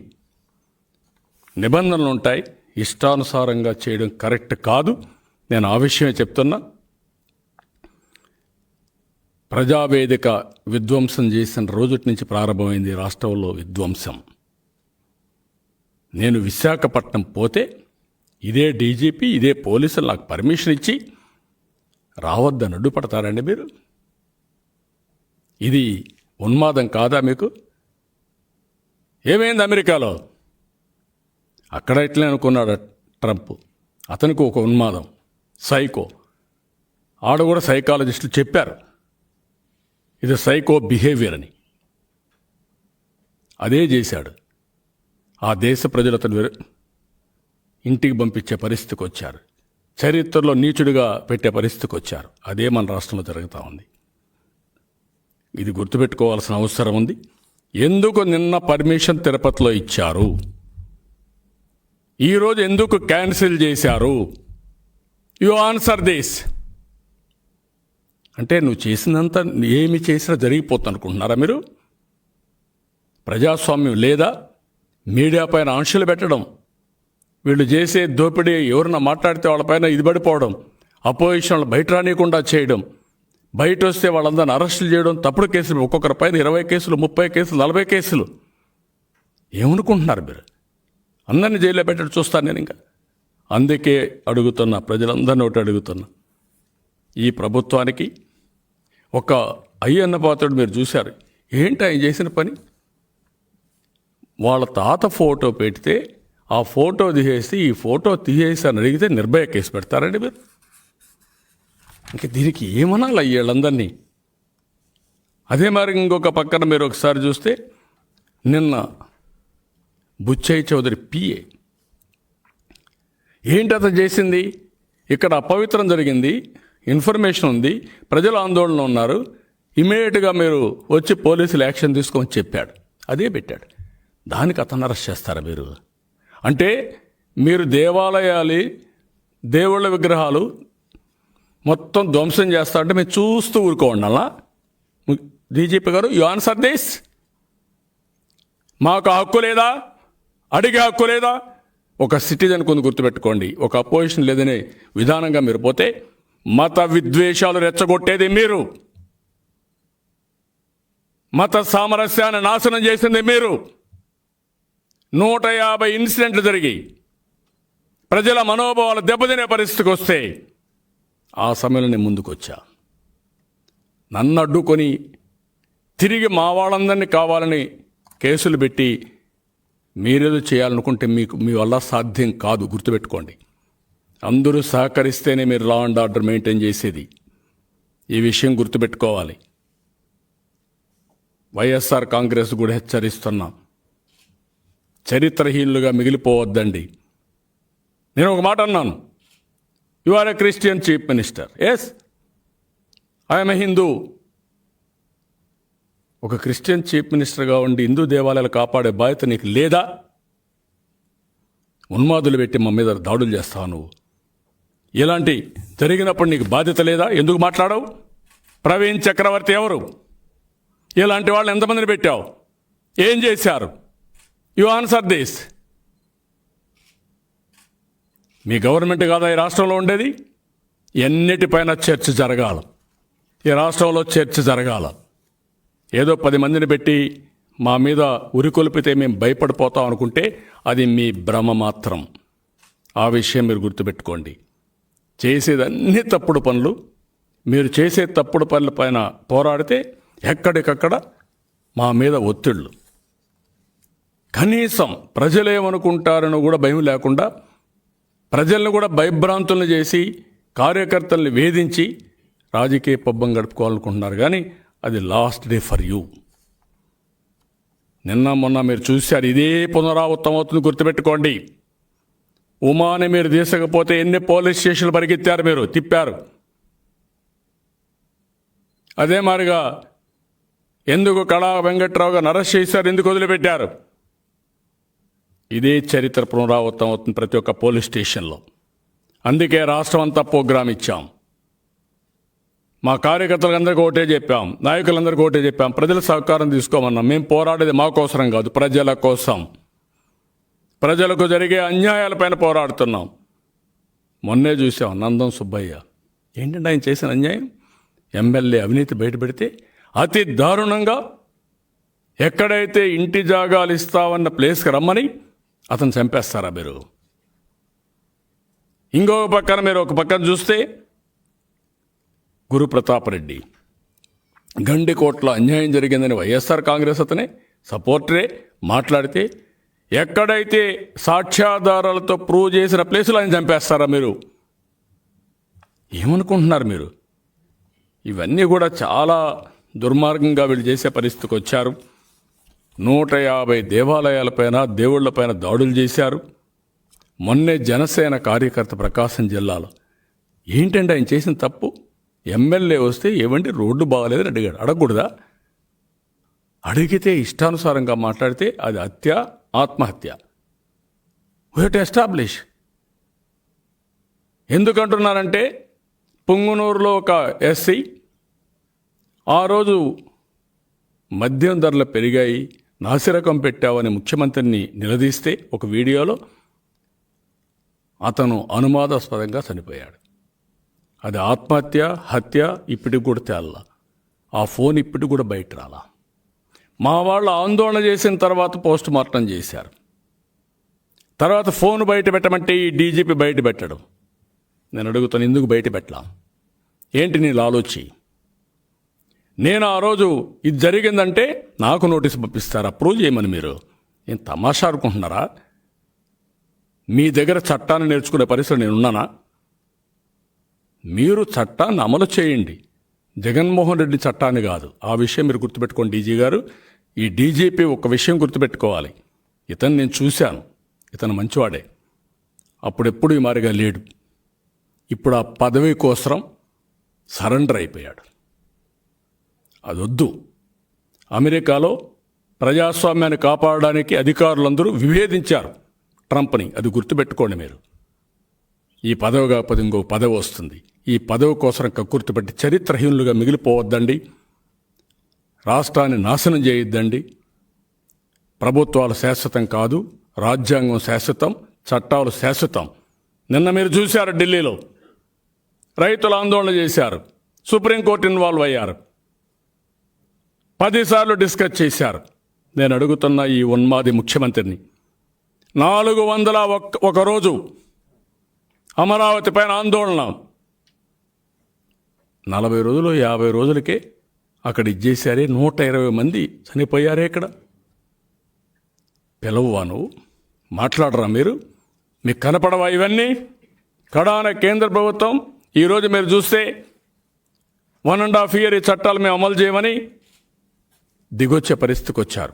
నిబంధనలు ఉంటాయి. ఇష్టానుసారంగా చేయడం కరెక్ట్ కాదు. నేను ఆ విషయమే చెప్తున్నా. ప్రజావేదిక విధ్వంసం చేసిన రోజుటి నుంచి ప్రారంభమైంది రాష్ట్రంలో విధ్వంసం. నేను విశాఖపట్నం పోతే ఇదే డీజీపీ, ఇదే పోలీసులు నాకు పర్మిషన్ ఇచ్చి రావద్దని అడ్డుపడతారండి మీరు? ఇది ఉన్మాదం కాదా మీకు? ఏమైంది అమెరికాలో? అక్కడ ఇట్లే అనుకున్నాడు ట్రంప్. అతనికి ఒక ఉన్మాదం, సైకో. ఆడ కూడా సైకాలజిస్టులు చెప్పారు ఇది సైకో బిహేవియర్ అని. అదే చేశాడు. ఆ దేశ ప్రజలు అతను ఇంటికి పంపించే పరిస్థితికి వచ్చారు. చరిత్రలో నీచుడిగా పెట్టే పరిస్థితికి వచ్చారు. అదే మన రాష్ట్రంలో జరుగుతూ ఉంది. ఇది గుర్తుపెట్టుకోవాల్సిన అవసరం ఉంది. ఎందుకు నిన్న పర్మిషన్ తిరుపతిలో ఇచ్చారు? ఈరోజు ఎందుకు క్యాన్సిల్ చేశారు? You answer this. అంటే నువ్వు చేసినంత ఏమి చేసినా జరిగిపోతుంది అనుకుంటున్నారా మీరు? ప్రజాస్వామ్యం లేదా? మీడియా పైన ఆంక్షలు పెట్టడం, వీళ్ళు చేసే దోపిడీ ఎవరన్నా మాట్లాడితే వాళ్ళపైన ఇది పడిపోవడం, అపోజిషన్ బయట రానియకుండా చేయడం, బయట వస్తే వాళ్ళందరిని అరెస్టులు చేయడం, తప్పుడు కేసులు, ఒక్కొక్కరి పైన 20 కేసులు, 30 కేసులు, 40 కేసులు. ఏమనుకుంటున్నారు మీరు? అందరినీ జైల్లో పెట్టడం చూస్తాను నేను. ఇంకా అందుకే అడుగుతున్నా, ప్రజలందరినీ ఒకటి అడుగుతున్నా, ఈ ప్రభుత్వానికి ఒక అయ్యన్న పాత్రుడు మీరు చూశారు. ఏంటి ఆయన చేసిన పని? వాళ్ళ తాత ఫోటో పెడితే ఆ ఫోటో తీసేసి ఈ ఫోటో తీసేసి అని అడిగితే నిర్భయ కేసు పెడతారండి మీరు? ఇంకా దీనికి ఏమనాలి వీళ్ళందరినీ? అదే మరి ఇంకొక పక్కన మీరు ఒకసారి చూస్తే నిన్న బుచ్చయ్య చౌదరి పిఏ ఏంటి అతను చేసింది? ఇక్కడ అపవిత్రం జరిగింది, ఇన్ఫర్మేషన్ ఉంది, ప్రజలు ఆందోళన ఉన్నారు, ఇమీడియట్గా మీరు వచ్చి పోలీసులు యాక్షన్ తీసుకోమని చెప్పాడు. అదే పెట్టాడు. దానికి అతను అరెస్ట్ చేస్తారా మీరు? అంటే మీరు దేవాలయాలు, దేవుళ్ళ విగ్రహాలు మొత్తం ధ్వంసం చేస్తా అంటే మేము చూస్తూ ఊరుకోండి. అలా డీజీపీ గారు, యు ఆన్సర్ దిస్. మాకు హక్కు లేదా? అడిగే హక్కు లేదా? ఒక సిటిజన్ కొంత గుర్తుపెట్టుకోండి, ఒక అపోజిషన్ లేదనే విధానంగా మీరు పోతే మత విద్వేషాలు రెచ్చగొట్టేది మీరు, మత సామరస్యాన్ని నాశనం చేసింది మీరు. 150 ఇన్సిడెంట్లు జరిగి ప్రజల మనోభావాలు దెబ్బతినే పరిస్థితికి వస్తే ఆ సమయంలో నేను ముందుకు వచ్చా. నన్ను అడ్డుకొని తిరిగి మా వాళ్ళందరినీ కావాలని కేసులు పెట్టి మీరేదో చేయాలనుకుంటే మీ వల్ల సాధ్యం కాదు. గుర్తుపెట్టుకోండి, అందరూ సహకరిస్తేనే మీరు లా అండ్ ఆర్డర్ మెయింటైన్ చేసేది. ఈ విషయం గుర్తుపెట్టుకోవాలి. వైఎస్ఆర్ కాంగ్రెస్ కూడా హెచ్చరిస్తున్నాం, చరిత్రహీనులుగా మిగిలిపోవద్దండి. నేను ఒక మాట అన్నాను, you are a Christian chief minister. Yes, I'm a Hindu. ఒక క్రిస్టియన్ చీఫ్ మినిస్టర్గా ఉండి హిందూ దేవాలయాలు కాపాడే బాధ్యత నీకు లేదా? ఉన్మాదులు పెట్టి మా మీద దాడులు చేస్తావు నువ్వు. ఇలాంటి జరిగినప్పుడు నీకు బాధ్యత లేదా? ఎందుకు మాట్లాడవు? ప్రవీణ్ చక్రవర్తి ఎవరు? ఇలాంటి వాళ్ళు ఎంతమందిని పెట్టావు? ఏం చేశారు? You answer this. Me government కాదా ఈ రాష్ట్రంలో ఉండేది? ఎన్నిటిపైన చర్చ జరగాల. ఈ రాష్ట్రంలో చర్చ జరగాల. ఏదో 10 మందిని పెట్టి మా మీద ఉరికొల్పితే మేము భయపడిపోతాం అనుకుంటే అది మీ భ్రమ మాత్రం. ఆ విషయం మీరు గుర్తుపెట్టుకోండి. చేసేదన్నీ తప్పుడు పనులు. మీరు చేసే తప్పుడు పనుల పైన పోరాడితే ఎక్కడికక్కడ మా మీద ఒత్తిళ్ళు. కనీసం ప్రజలేమనుకుంటారని కూడా భయం లేకుండా ప్రజలను కూడా భయభ్రాంతులను చేసి కార్యకర్తల్ని వేధించి రాజకీయ పబ్బం గడుపుకోవాలనుకుంటున్నారు. కానీ అది లాస్ట్ డే ఫర్ యూ. నిన్న మొన్న మీరు చూశారు, ఇదే పునరావృతం అవుతుంది. గుర్తుపెట్టుకోండి. ఉమాని మీరు తీసకపోతే ఎన్ని పోలీస్ స్టేషన్లు పరిగెత్తారు, మీరు తిప్పారు. అదే మాదిరిగా ఎందుకు కళా వెంకట్రావు గారిని అరెస్ట్ చేశారు, ఎందుకు వదిలిపెట్టారు? ఇదే చరిత్ర పునరావృతం అవుతుంది ప్రతి ఒక్క పోలీస్ స్టేషన్లో. అందుకే రాష్ట్రం అంతా ప్రోగ్రాం ఇచ్చాం. మా కార్యకర్తలందరికీ ఒకటే చెప్పాం, నాయకులందరికీ ఒకటే చెప్పాం, ప్రజల సహకారం తీసుకోమన్నాం. మేము పోరాడేది మా కోసరం కాదు, ప్రజల కోసం. ప్రజలకు జరిగే అన్యాయాలపైన పోరాడుతున్నాం. మొన్నే చూసాం నందం సుబ్బయ్య. ఏంటంటే ఆయన చేసిన అన్యాయం? ఎమ్మెల్యే అవినీతి బయటపెడితే అతి దారుణంగా ఎక్కడైతే ఇంటి జాగాలు ఇస్తామన్న ప్లేస్కి రమ్మని అతను చంపేస్తారా మీరు? ఇంకొక పక్కన మీరు ఒక పక్కన చూస్తే గురుప్రతాప్ రెడ్డి గండికోట్ల అన్యాయం జరిగిందని వైఎస్ఆర్ కాంగ్రెస్ అతనే సపోర్టరే మాట్లాడితే ఎక్కడైతే సాక్ష్యాధారాలతో ప్రూవ్ చేసిన ప్లేసులు ఆయన చంపేస్తారా మీరు? ఏమనుకుంటున్నారు మీరు? ఇవన్నీ కూడా చాలా దుర్మార్గంగా వీళ్ళు చేసే పరిస్థితికి వచ్చారు. 150 దేవాలయాలపైన, దేవుళ్లపైన దాడులు చేశారు. మొన్నే జనసేన కార్యకర్త ప్రకాశం జిల్లాలో ఏంటంటే ఆయన చేసిన తప్పు? ఎమ్మెల్యే వస్తే ఏమంటే రోడ్డు బాగాలేదని అడిగాడు. అడగకూడదా? అడిగితే ఇష్టానుసారంగా మాట్లాడితే అది హత్య, ఆత్మహత్య. We have to establish. ఎందుకంటున్నారంటే పుంగునూరులో ఒక ఎస్సీ ఆ రోజు మద్యం ధరలు పెరిగాయి, నాసిరకం పెట్టావని ముఖ్యమంత్రిని నిలదీస్తే ఒక వీడియోలో అతను అనుమానాస్పదంగా చనిపోయాడు. అది ఆత్మహత్య, హత్య ఇప్పటికి కూడా తేల్లా. ఆ ఫోన్ ఇప్పటికి కూడా బయట రాలా. మా వాళ్ళు ఆందోళన చేసిన తర్వాత పోస్ట్ మార్టం చేశారు. తర్వాత ఫోన్ బయట పెట్టమంటే ఈ డీజీపీ బయట పెట్టడం. నేను అడుగుతాను, ఎందుకు బయట పెట్టలా? ఏంటి నీ లాలోచి? నేను ఆ రోజు ఇది జరిగిందంటే నాకు నోటీస్ పంపిస్తారా? అప్రూవ్ చేయమని. మీరు ఏం తమాషా అనుకుంటున్నారా? మీ దగ్గర చట్టాన్ని నేర్చుకునే పరిస్థితి నేనున్నానా? మీరు చట్టాన్ని అమలు చేయండి, జగన్మోహన్ రెడ్డి చట్టాన్ని కాదు. ఆ విషయం మీరు గుర్తుపెట్టుకోండి డీజీ గారు. ఈ డీజీపీ ఒక విషయం గుర్తుపెట్టుకోవాలి. ఇతను నేను చూశాను, ఇతను మంచివాడే. అప్పుడెప్పుడు ఈ మారిగా లేడు. ఇప్పుడు ఆ పదవి కోసం సరెండర్ అయిపోయాడు. అదొద్దు. అమెరికాలో ప్రజాస్వామ్యాన్ని కాపాడడానికి అధికారులందరూ విభేదించారు ట్రంప్ని. అది గుర్తుపెట్టుకోండి మీరు. ఈ పదవి కాకపోతే ఇంకో పదవి వస్తుంది. ఈ పదవి కోసం కక్కుర్తిపెట్టి చరిత్రహీనులుగా మిగిలిపోవద్దండి. రాష్ట్రాన్ని నాశనం చేయొద్దండి. ప్రభుత్వాలు శాశ్వతం కాదు, రాజ్యాంగం శాశ్వతం, చట్టాలు శాశ్వతం. నిన్న మీరు చూశారు, ఢిల్లీలో రైతులు ఆందోళన చేశారు, సుప్రీంకోర్టు ఇన్వాల్వ్ అయ్యారు, 10 సార్లు డిస్కస్ చేశారు. నేను అడుగుతున్న ఈ ఉన్మాది ముఖ్యమంత్రిని, 401 రోజు అమరావతి పైన ఆందోళన, 40 రోజులు 50 రోజులకే అక్కడ ఇచ్చేసారే. 120 మంది చనిపోయారే. ఇక్కడ పిలవవా నువ్వు? మాట్లాడరా మీరు? మీకు కనపడవా ఇవన్నీ? కడాన కేంద్ర ప్రభుత్వం ఈరోజు మీరు చూస్తే 1.5 year ఈ చట్టాలు మేము అమలు చేయమని దిగొచ్చే పరిస్థితికి వచ్చారు.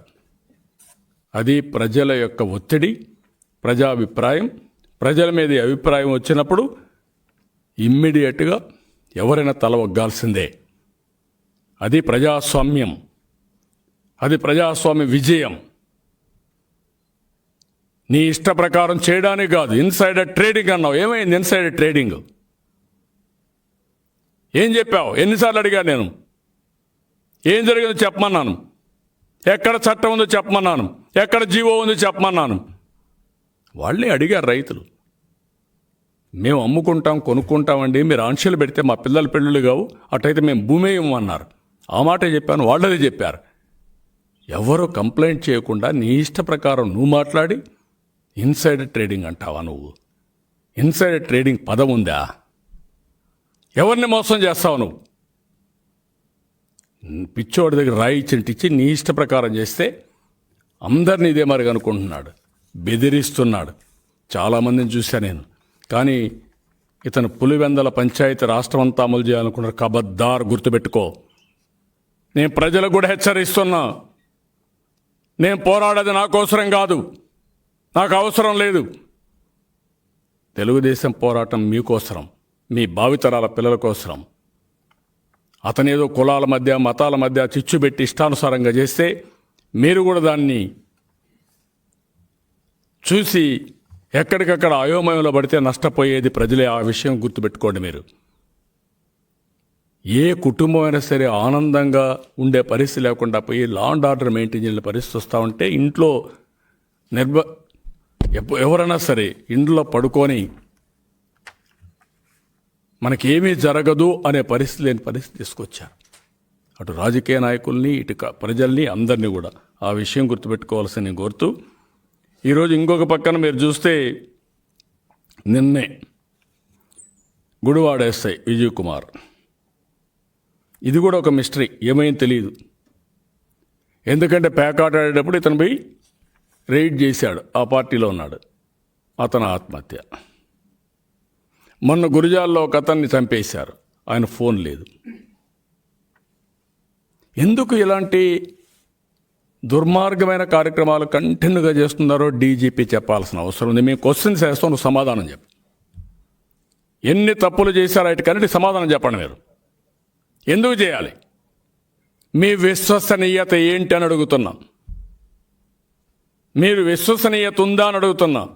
అది ప్రజల యొక్క ఒత్తిడి, ప్రజాభిప్రాయం. ప్రజల మీద ఈ అభిప్రాయం వచ్చినప్పుడు ఇమ్మీడియట్గా ఎవరైనా తల ఒగ్గాల్సిందే. అది ప్రజాస్వామ్యం, అది ప్రజాస్వామ్య విజయం. నీ ఇష్ట ప్రకారం చేయడానికి కాదు. ఇన్సైడర్ ట్రేడింగ్ అన్నావు. ఏమైంది ఇన్సైడర్ ట్రేడింగ్? ఏం చెప్పావు? ఎన్నిసార్లు అడిగాను నేను? ఏం జరిగిందో చెప్పమన్నాను. ఎక్కడ చట్టం ఉందో చెప్పమన్నాను. ఎక్కడ జీవో ఉందో చెప్పమన్నాను. వాళ్ళే అడిగారు రైతులు. మేము అమ్ముకుంటాం, కొనుక్కుంటామండి, మీరు ఆంక్షలు పెడితే మా పిల్లల పెళ్ళిళ్ళు కావు, అటైతే మేము భూమి ఇవ్వమన్నారు. ఆ మాటే చెప్పాను, వాళ్ళదే చెప్పారు. ఎవరు కంప్లైంట్ చేయకుండా నీ ఇష్ట ప్రకారం నువ్వు మాట్లాడి ఇన్సైడర్ ట్రేడింగ్ అంటావా నువ్వు? ఇన్సైడర్ ట్రేడింగ్ పదం ఉందా? ఎవరిని మోసం చేస్తావు నువ్వు? పిచ్చోడి దగ్గర రాయి ఇచ్చి నీ ఇష్ట ప్రకారం చేస్తే అందరినీ ఇదే మరి అనుకుంటున్నాడు, బెదిరిస్తున్నాడు. చాలామందిని చూశా నేను. కానీ ఇతను పులివెందల పంచాయతీ రాష్ట్రం అంతా అమలు చేయాలనుకున్నారు. కబద్దార్, గుర్తుపెట్టుకో. నేను ప్రజలకు కూడా హెచ్చరిస్తున్నా, నేను పోరాడేది నా కోసరం కాదు, నాకు అవసరం లేదు. తెలుగుదేశం పోరాటం మీకోసరం, మీ భావితరాల పిల్లల కోసరం. అతనేదో కులాల మధ్య, మతాల మధ్య చిచ్చు పెట్టి ఇష్టానుసారంగా చేస్తే మీరు కూడా దాన్ని చూసి ఎక్కడికక్కడ అయోమయంలో పడితే నష్టపోయేది ప్రజలే. ఆ విషయం గుర్తుపెట్టుకోండి మీరు. ఏ కుటుంబం అయినా సరే ఆనందంగా ఉండే పరిస్థితి లేకుండా పోయి లా అండ్ ఆర్డర్ మెయింటైన్ చేయాలని పరిస్థితి వస్తూ ఉంటే ఇంట్లో ఎవరైనా సరే ఇంట్లో పడుకొని మనకేమీ జరగదు అనే పరిస్థితి లేని పరిస్థితి తీసుకొచ్చారు. అటు రాజకీయ నాయకుల్ని, ఇటు ప్రజల్ని, అందరినీ కూడా ఆ విషయం గుర్తుపెట్టుకోవాల్సిన కోరుతూ, ఈరోజు ఇంకొక పక్కన మీరు చూస్తే నిన్నే గుడివాడ ఎస్ఐ విజయ్ కుమార్, ఇది కూడా ఒక మిస్టరీ, ఏమైంది తెలియదు. ఎందుకంటే పేకాట ఆడేటప్పుడు ఇతను పోయి రైడ్ చేశాడు, ఆ పార్టీలో ఉన్నాడు, అతను ఆత్మహత్య. మొన్న గురిజాల్లో ఒక అతన్ని చంపేశారు, ఆయన ఫోన్ లేదు. ఎందుకు ఇలాంటి దుర్మార్గమైన కార్యక్రమాలు కంటిన్యూగా చేస్తున్నారో డీజీపీ చెప్పాల్సిన అవసరం ఉంది. మేము క్వశ్చన్స్ వేస్తాం, నువ్వు సమాధానం చెప్పు. ఎన్ని తప్పులు చేశారో వాటికన్నిటి సమాధానం చెప్పండి. మీరు ఎందుకు చేయాలి? మీ విశ్వసనీయత ఏంటి అని అడుగుతున్నాం. మీరు విశ్వసనీయత ఉందా అని అడుగుతున్నాం.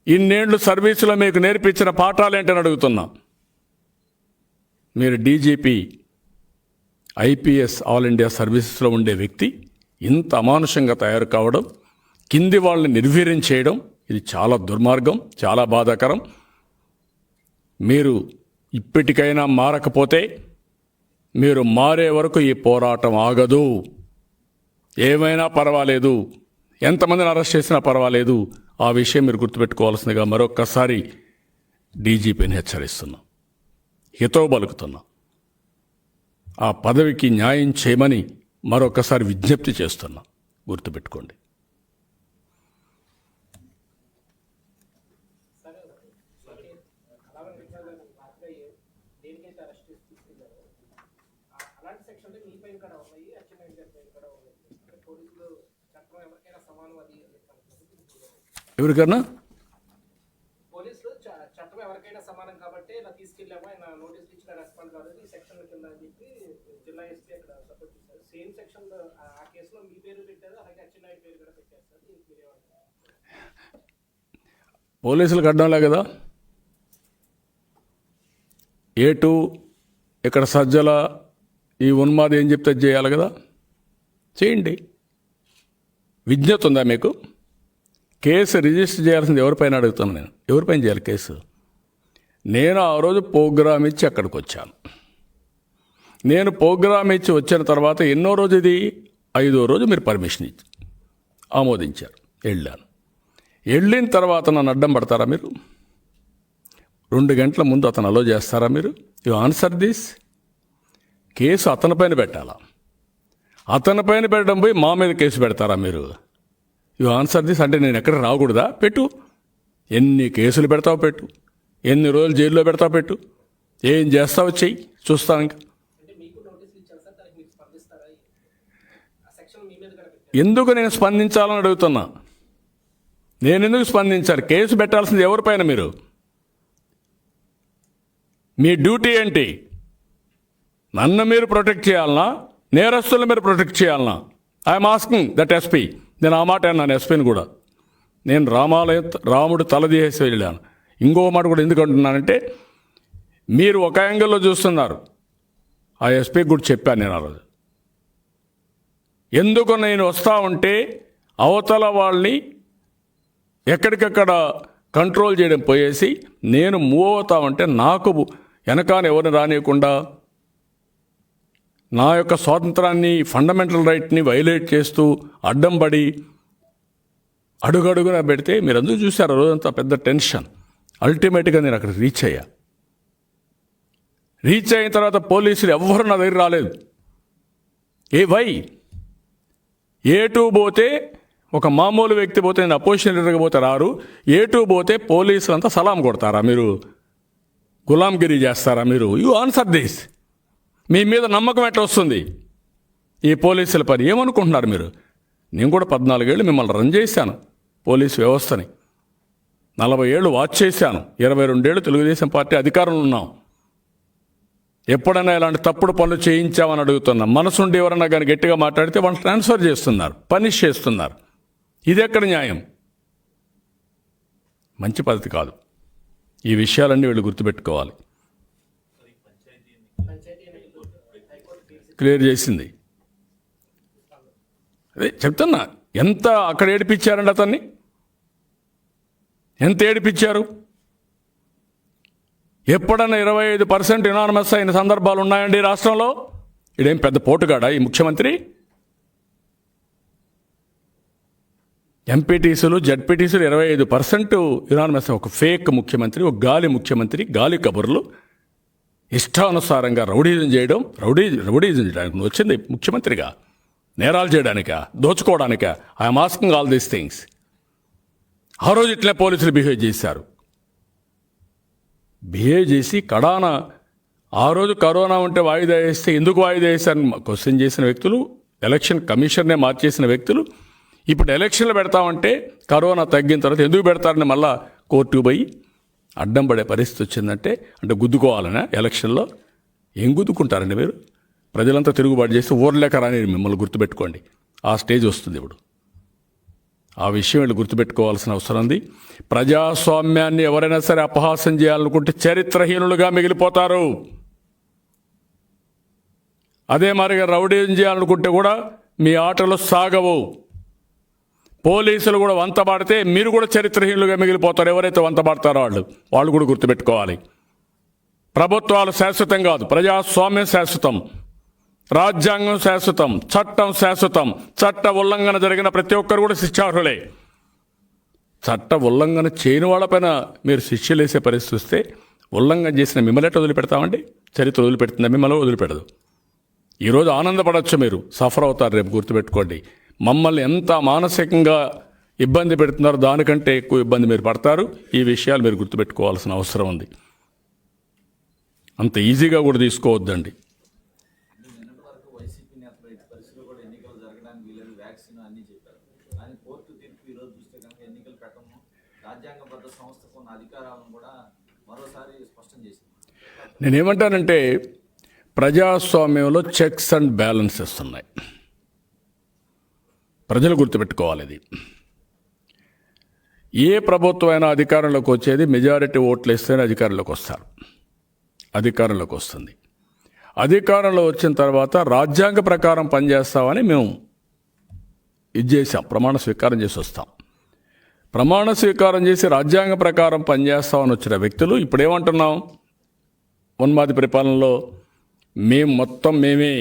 ఇన్నేళ్లు సర్వీసులో మీకు నేర్పించిన పాఠాలేంటని అడుగుతున్నా. మీరు డీజీపీ ఐపీఎస్ ఆల్ ఇండియా సర్వీసెస్లో ఉండే వ్యక్తి ఇంత అమానుషంగా తయారు కావడం, కింది వాళ్ళని నిర్వీర్యం చేయడం, ఇది చాలా దుర్మార్గం, చాలా బాధాకరం. మీరు ఇప్పటికైనా మారకపోతే మీరు మారే వరకు ఈ పోరాటం ఆగదు. ఏమైనా పర్వాలేదు, ఎంతమందిని అరెస్ట్ చేసినా పర్వాలేదు. ఆ విషయం మీరు గుర్తుపెట్టుకోవాల్సిందిగా మరొక్కసారి డీజీపీని హెచ్చరిస్తున్నా, హితవు పలుకుతున్నా. ఆ పదవికి న్యాయం చేయమని మరొకసారి విజ్ఞప్తి చేస్తున్నా, గుర్తుపెట్టుకోండి. ఎవరికన్నా పోలీసులు చట్టం ఎవరికైనా సమానం కాబట్టి ఇలా తీసుకెళ్ళాము, ఆయన నోటీస్ ఇచ్చిన రెస్పాండ్ కాలేదు ఈ సెక్షన్ కింద అని చెప్పి జిల్లా ఎస్పీ అక్కడ సపోర్ట్ చేశారు. సేమ్ సెక్షన్ లో ఆ కేసులో మీ పేరు పెట్టారు, అలాగే అచ్చెన్నాయుడు పేరు కూడా పెట్టారు సార్. దీనికి మీరేమంటారు? పోలీసులకు అడ్డంలే కదా. ఏటు ఇక్కడ సజ్జల ఈ ఉన్మాది ఏం చెప్తే చేయాలి కదా, చేయండి. విజ్ఞత ఉందా మీకు? కేసు రిజిస్టర్ చేయాల్సింది ఎవరిపైన అడుగుతున్నాను నేను. ఎవరిపైన చేయాలి కేసు? నేను ఆ రోజు ప్రోగ్రామ్ ఇచ్చి అక్కడికి వచ్చాను. నేను ప్రోగ్రామ్ ఇచ్చి వచ్చిన తర్వాత ఎన్నో రోజు ఇది 5వ రోజు మీరు పర్మిషన్ ఇచ్చి ఆమోదించారు. వెళ్ళాను. వెళ్ళిన తర్వాత నన్ను అడ్డం పడతారా మీరు? 2 గంటల ముందు అతను అలో చేస్తారా మీరు? You answer this. కేసు అతనిపైన పెట్టాలా? అతనిపైన పెట్టడం పోయి మా మీద కేసు పెడతారా మీరు? You answer this. అంటే నేను ఎక్కడ రాకూడదా? పెట్టు. ఎన్ని కేసులు పెడతావు పెట్టు, ఎన్ని రోజులు జైల్లో పెడతావు పెట్టు, ఏం చేస్తావు చెయ్యి, చూస్తాను. ఇంకా అంటే మీకు నోటీసులు ఇచ్చారు సార్, దానికి మీరు స్పందిస్తారా? ఆ సెక్షన్ మీ మీద కూడా పెట్టారు. ఎందుకు నేను స్పందించాలని అడుగుతున్నా. నేను ఎందుకు స్పందించాలి? కేసు పెట్టాల్సింది ఎవరిపైన? మీరు మీ డ్యూటీ ఏంటి? నన్ను మీరు ప్రొటెక్ట్ చేయాలనా, నేరస్తులను మీరు ప్రొటెక్ట్ చేయాలనా? I'm asking that SP. నేను ఆ మాట అన్నాను ఎస్పీని కూడా. నేను రాముడు తలదీసి వెళ్ళాను. ఇంకో మాట కూడా ఎందుకు అంటున్నానంటే, మీరు ఒక యాంగిల్లో చూస్తున్నారు. ఆ ఎస్పీకి కూడా చెప్పాను నేను ఆ రోజు. ఎందుకు నేను వస్తా ఉంటే అవతల వాళ్ళని ఎక్కడికక్కడ కంట్రోల్ చేయడం పోయేసి నేను మూవ్ అవుతా ఉంటే నాకు వెనకాల ఎవరిని రానియకుండా నా యొక్క స్వాతంత్రాన్ని, ఫండమెంటల్ రైట్ని వైలేట్ చేస్తూ అడ్డం పడి అడుగడుగున పెడితే మీరు అందరూ చూశారు. రోజంతా పెద్ద టెన్షన్. అల్టిమేట్గా నేను అక్కడ రీచ్ అయ్యా. రీచ్ అయిన తర్వాత పోలీసులు ఎవ్వరు నా దగ్గర రాలేదు. ఏ2 పోతే ఒక మామూలు వ్యక్తి పోతే, నేను అపోజిషన్ లీడర్గా పోతే రారు. ఏ2 పోతే పోలీసులు అంతా సలాం కొడతారా మీరు? గులాంగిరి చేస్తారా మీరు? You answer this. మీ మీద నమ్మకం ఎట్లా వస్తుంది ఈ పోలీసుల పని? ఏమనుకుంటున్నారు మీరు? నేను కూడా 14 ఏళ్ళు మిమ్మల్ని రన్ చేశాను, పోలీసు వ్యవస్థని 40 ఏళ్ళు వాచ్ చేశాను, 22 ఏళ్ళు తెలుగుదేశం పార్టీ అధికారంలో ఉన్నాం. ఎప్పుడైనా ఇలాంటి తప్పుడు పనులు చేయించామని అడుగుతున్నాం. మనసుండి ఎవరన్నా కానీ గట్టిగా మాట్లాడితే వాళ్ళు ట్రాన్స్ఫర్ చేస్తున్నారు, పనిష్ చేస్తున్నారు. ఇది ఎక్కడ న్యాయం? మంచి పద్ధతి కాదు. ఈ విషయాలన్నీ వీళ్ళు గుర్తుపెట్టుకోవాలి. క్లియర్ చేసింది. అదే చెప్తున్నా. ఎంత అక్కడ ఏడిపించారండి అతన్ని? ఎంత ఏడిపించారు? ఎప్పుడన్నా 25% యునానిమస్ అయిన సందర్భాలు ఉన్నాయండి ఈ రాష్ట్రంలో? ఇదేం పెద్ద పోటుగాడా ఈ ముఖ్యమంత్రి? ఎంపీటీసీలు, జడ్పీటీసీలు 25% యునానిమస్. ఒక ఫేక్ ముఖ్యమంత్రి, ఒక గాలి ముఖ్యమంత్రి, గాలి కబుర్లు, ఇష్టానుసారంగా రౌడీజం చేయడం. రౌడీజం చేయడానికి నువ్వు వచ్చింది ముఖ్యమంత్రిగా? నేరాలు చేయడానికా? దోచుకోవడానికా? I'm asking all these things. ఆ రోజు ఇట్లా పోలీసులు బిహేవ్ చేశారు. బిహేవ్ చేసి కడాన ఆ రోజు కరోనా ఉంటే వాయిదా వేస్తే ఎందుకు వాయిదా వేశారని క్వశ్చన్ చేసిన వ్యక్తులు, ఎలక్షన్ కమిషన్నే మార్చేసిన వ్యక్తులు, ఇప్పుడు ఎలక్షన్లు పెడతామంటే కరోనా తగ్గిన తర్వాత ఎందుకు పెడతారని మళ్ళా కోర్టుకు పోయి అడ్డం పడే పరిస్థితి వచ్చిందంటే, అంటే గుద్దుకోవాలనే ఎలక్షన్లో. ఏం గుద్దుకుంటారండి మీరు? ప్రజలంతా తిరుగుబాటు చేసి ఊర్లేక రాని మిమ్మల్ని గుర్తుపెట్టుకోండి. ఆ స్టేజ్ వస్తుంది ఇప్పుడు. ఆ విషయం వీళ్ళు గుర్తుపెట్టుకోవాల్సిన అవసరం ఉంది. ప్రజాస్వామ్యాన్ని ఎవరైనా సరే అపహాస్యం చేయాలనుకుంటే చరిత్రహీనులుగా మిగిలిపోతారు. అదే మరిగా రౌడీజం చేయాలనుకుంటే కూడా మీ ఆటలు సాగవు. పోలీసులు కూడా వంతబాడితే మీరు కూడా చరిత్రహీనులుగా మిగిలిపోతారు. ఎవరైతే వంతబాడతారో వాళ్ళు కూడా గుర్తుపెట్టుకోవాలి. ప్రభుత్వాలు శాశ్వతం కాదు, ప్రజాస్వామ్యం శాశ్వతం, రాజ్యాంగం శాశ్వతం, చట్టం శాశ్వతం. చట్ట ఉల్లంఘన జరిగిన ప్రతి ఒక్కరు కూడా శిక్షార్హులే. చట్ట ఉల్లంఘన చేయని వాళ్ళపైన మీరు శిక్షలు వేసే పరిస్థితి వస్తే ఉల్లంఘన చేసిన మిమ్మల్ని ఎట్లా వదిలిపెడతామండి? చరిత్ర వదిలిపెడుతుందా? మిమ్మల్ని వదిలిపెడదు. ఈరోజు ఆనందపడవచ్చు, మీరు సఫర్ అవుతారు రేపు. గుర్తుపెట్టుకోండి, మమ్మల్ని ఎంత మానసికంగా ఇబ్బంది పెడుతున్నారో దానికంటే ఎక్కువ ఇబ్బంది మీరు పడతారు. ఈ విషయాలు మీరు గుర్తుపెట్టుకోవాల్సిన అవసరం ఉంది. అంత ఈజీగా కూడా తీసుకోవద్దండి. నిన్నటి వరకు వైసీపీ నేతలు ఎట్టి పరిస్థితుల్లో కూడా ఎన్నికలు జరగడానికి వీలేదు, వ్యాక్సిన్ అన్నీ చెప్పారు. కానీ కోర్టు తీర్పు ఈరోజు చూస్తే కనుక ఎన్నికలు పెట్టము, రాజ్యాంగబద్ధ సంస్థకు ఉన్న అధికారాలను కూడా మరోసారి స్పష్టం చేసింది. నేనేమంటానంటే ప్రజాస్వామ్యంలో చెక్స్ అండ్ బ్యాలెన్సెస్ ఉన్నాయి. ప్రజలు గుర్తుపెట్టుకోవాలి ఇది. ఏ ప్రభుత్వం అయినా అధికారంలోకి వచ్చేది మెజారిటీ ఓట్లు వేస్తేనే అధికారంలోకి వస్తారు, అధికారంలోకి వస్తుంది. అధికారంలో వచ్చిన తర్వాత రాజ్యాంగ ప్రకారం పనిచేస్తామని మేము ఇది చేసాం, ప్రమాణ స్వీకారం చేసి వస్తాం. ప్రమాణ స్వీకారం చేసి రాజ్యాంగ ప్రకారం పనిచేస్తామని వచ్చిన వ్యక్తులు ఇప్పుడు ఏమంటున్నాం? ఉన్మాది పరిపాలనలో మేమే,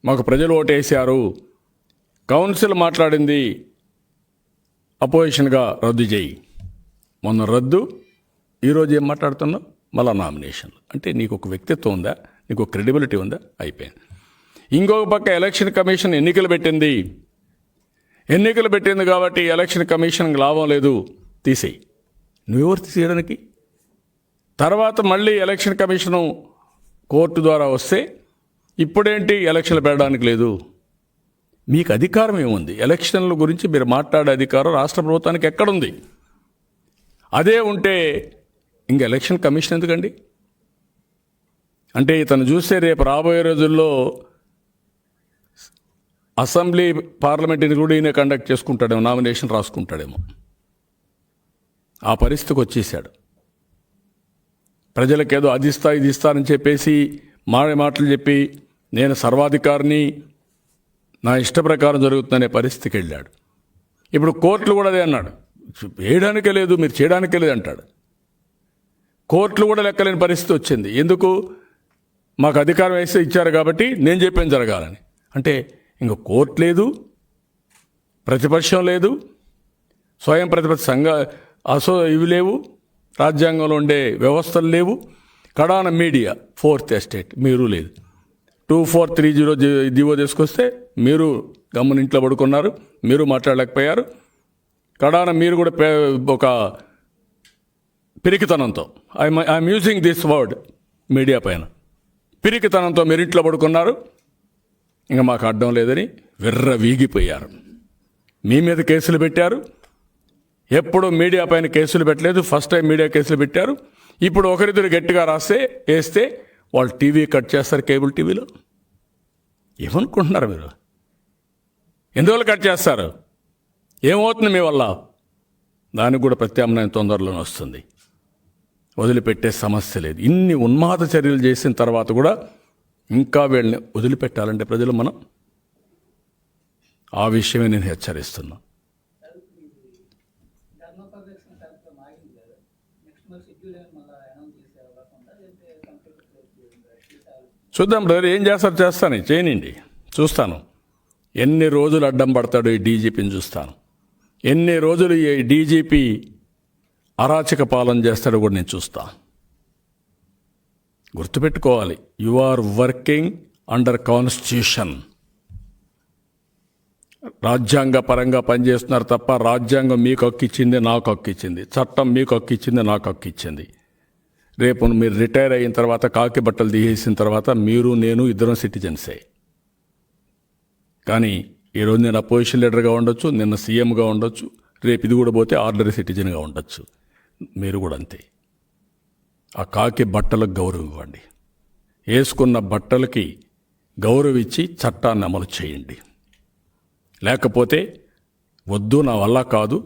మాకు ప్రజలు ఓటేశారు, కౌన్సిల్ మాట్లాడింది అపోజిషన్గా రద్దు చేయి, మొన్న రద్దు, ఈరోజు ఏం మాట్లాడుతున్నావు? మళ్ళా నామినేషన్లు. అంటే నీకు ఒక వ్యక్తిత్వం ఉందా? నీకు ఒక క్రెడిబిలిటీ ఉందా? అయిపోయింది. ఇంకొక పక్క ఎలక్షన్ కమిషన్ ఎన్నికలు పెట్టింది కాబట్టి ఎలక్షన్ కమిషన్కి లాభం లేదు, తీసేయి. నువ్వెవరు తీసేయడానికి? తర్వాత మళ్ళీ ఎలక్షన్ కమిషను కోర్టు ద్వారా వస్తే ఇప్పుడేంటి ఎలక్షన్లు పెట్టడానికి లేదు? మీకు అధికారం ఏముంది? ఎలక్షన్ల గురించి మీరు మాట్లాడే అధికారం రాష్ట్ర ప్రభుత్వానికి ఎక్కడుంది? అదే ఉంటే ఇంక ఎలక్షన్ కమిషన్ ఎందుకండి? అంటే ఇతను చూస్తే రేపు రాబోయే రోజుల్లో అసెంబ్లీ పార్లమెంట్ని కూడా ఈయన కండక్ట్ చేసుకుంటాడేమో, నామినేషన్ రాసుకుంటాడేమో. ఆ పరిస్థితికి వచ్చేసాడు. ప్రజలకేదో అది ఇస్తా అని చెప్పేసి మాటలు చెప్పి నేను సర్వాధికారిని, నా ఇష్ట ప్రకారం జరుగుతుందనే పరిస్థితికి వెళ్ళాడు. ఇప్పుడు కోర్టులు కూడా అదే అన్నాడు, వేయడానికే లేదు, మీరు చేయడానికే లేదు అంటాడు. కోర్టులు కూడా లెక్కలేని పరిస్థితి వచ్చింది. ఎందుకు? మాకు అధికారం వేస్తే ఇచ్చారు కాబట్టి నేను చెప్పాను జరగాలని. అంటే ఇంక కోర్టు లేదు, ప్రతిపక్షం లేదు, స్వయం ప్రతిపక్ష ఇవి లేవు, రాజ్యాంగంలో ఉండే వ్యవస్థలు లేవు, కడాన మీడియా, ఫోర్త్ ఎస్టేట్ మీరు లేదు. 2430 జీవో తీసుకొస్తే మీరు గమ్మున ఇంట్లో పడుకున్నారు, మీరు మాట్లాడలేకపోయారు. కడాన మీరు కూడా ఒక పిరికితనంతో, I'm using this word media పైన, పిరికితనంతో మీరు ఇంట్లో పడుకున్నారు, ఇంకా మాకు అడ్డం లేదని విర్ర వీగిపోయారు. మీ మీద కేసులు పెట్టారు. ఎప్పుడు మీడియా పైన కేసులు పెట్టలేదు, ఫస్ట్ టైం మీడియా కేసులు పెట్టారు. ఇప్పుడు ఒకరిద్దరు గట్టిగా వేస్తే వాళ్ళు టీవీ కట్ చేస్తారు, కేబుల్ టీవీలో. ఏమనుకుంటున్నారు మీరు? ఎందువల్ల కట్ చేస్తారు? ఏమవుతుంది మీ వల్ల? దానికి కూడా ప్రత్యామ్నాయం తొందరలోనే వస్తుంది. వదిలిపెట్టే సమస్య లేదు. ఇన్ని ఉన్మాద చర్యలు చేసిన తర్వాత కూడా ఇంకా వీళ్ళని వదిలిపెట్టాలంటే ప్రజలు మనం ఆ విషయమే నేను హెచ్చరిస్తున్నా. చూద్దాం బ్రదర్, ఏం చేస్తారు చేస్తాను, చేయనండి, చూస్తాను. ఎన్ని రోజులు అడ్డం పడతాడు ఈ డీజీపీని చూస్తాను. ఎన్ని రోజులు ఈ డీజీపీ అరాచక పాలన చేస్తాడో కూడా నేను చూస్తా. గుర్తుపెట్టుకోవాలి, you are working under constitution. రాజ్యాంగ పరంగా పనిచేస్తున్నారు తప్ప రాజ్యాంగం మీకు హక్కిచ్చింది, నాకు హక్కిచ్చింది, చట్టం మీకు హక్కిచ్చింది, నాకు హక్కిచ్చింది. రేపు మీరు రిటైర్ అయిన తర్వాత, కాకి బట్టలు తీసేసిన తర్వాత మీరు నేను ఇద్దరం సిటిజన్సే. కానీ ఈరోజు నేను అపోజిషన్ లీడర్గా ఉండొచ్చు, నిన్న సీఎంగా ఉండొచ్చు, రేపు ఇది కూడా పోతే ఆర్డినరీ సిటిజన్గా ఉండొచ్చు. మీరు కూడా అంతే. ఆ కాకి బట్టలకు గౌరవం ఇవ్వండి, వేసుకున్న బట్టలకి గౌరవం ఇచ్చి చట్టాన్ని అమలు చేయండి. లేకపోతే వద్దు, నా వల్ల కాదు,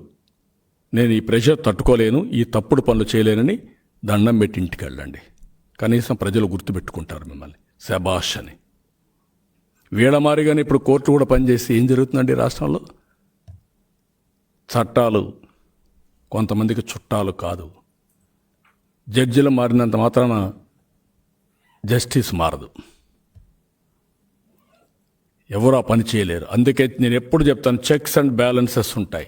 నేను ఈ ప్రెషర్ తట్టుకోలేను, ఈ తప్పుడు పనులు చేయలేనని దండం పెట్టి ఇంటికి వెళ్ళండి. కనీసం ప్రజలు గుర్తుపెట్టుకుంటారు మిమ్మల్ని, శబాష్ అని. వీళ్ళ మారిగానే ఇప్పుడు కోర్టు కూడా పనిచేసి ఏం జరుగుతుందండి రాష్ట్రంలో? చట్టాలు కొంతమందికి చుట్టాలు కాదు. జడ్జిలు మారినంత మాత్రాన జస్టిస్ మారదు. ఎవరు ఆ పని చేయలేరు. అందుకే నేను ఎప్పుడు చెప్తాను, చెక్స్ అండ్ బ్యాలెన్సెస్ ఉంటాయి.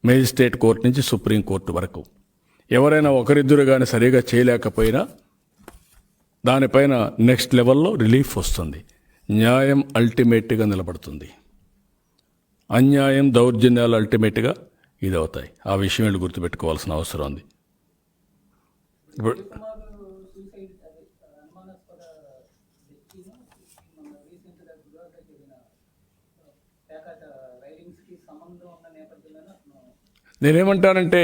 మేజిస్ట్రేట్ కోర్టు నుంచి సుప్రీంకోర్టు వరకు ఎవరైనా ఒకరిద్దరు కానీ సరిగా చేయలేకపోయినా దానిపైన నెక్స్ట్ లెవెల్లో రిలీఫ్ వస్తుంది. న్యాయం అల్టిమేట్గా నిలబడుతుంది. అన్యాయం, దౌర్జన్యాలు అల్టిమేట్గా ఇది అవుతాయి. ఆ విషయం వీళ్ళు గుర్తుపెట్టుకోవాల్సిన అవసరం ఉంది. ఇప్పుడు నేనేమంటానంటే,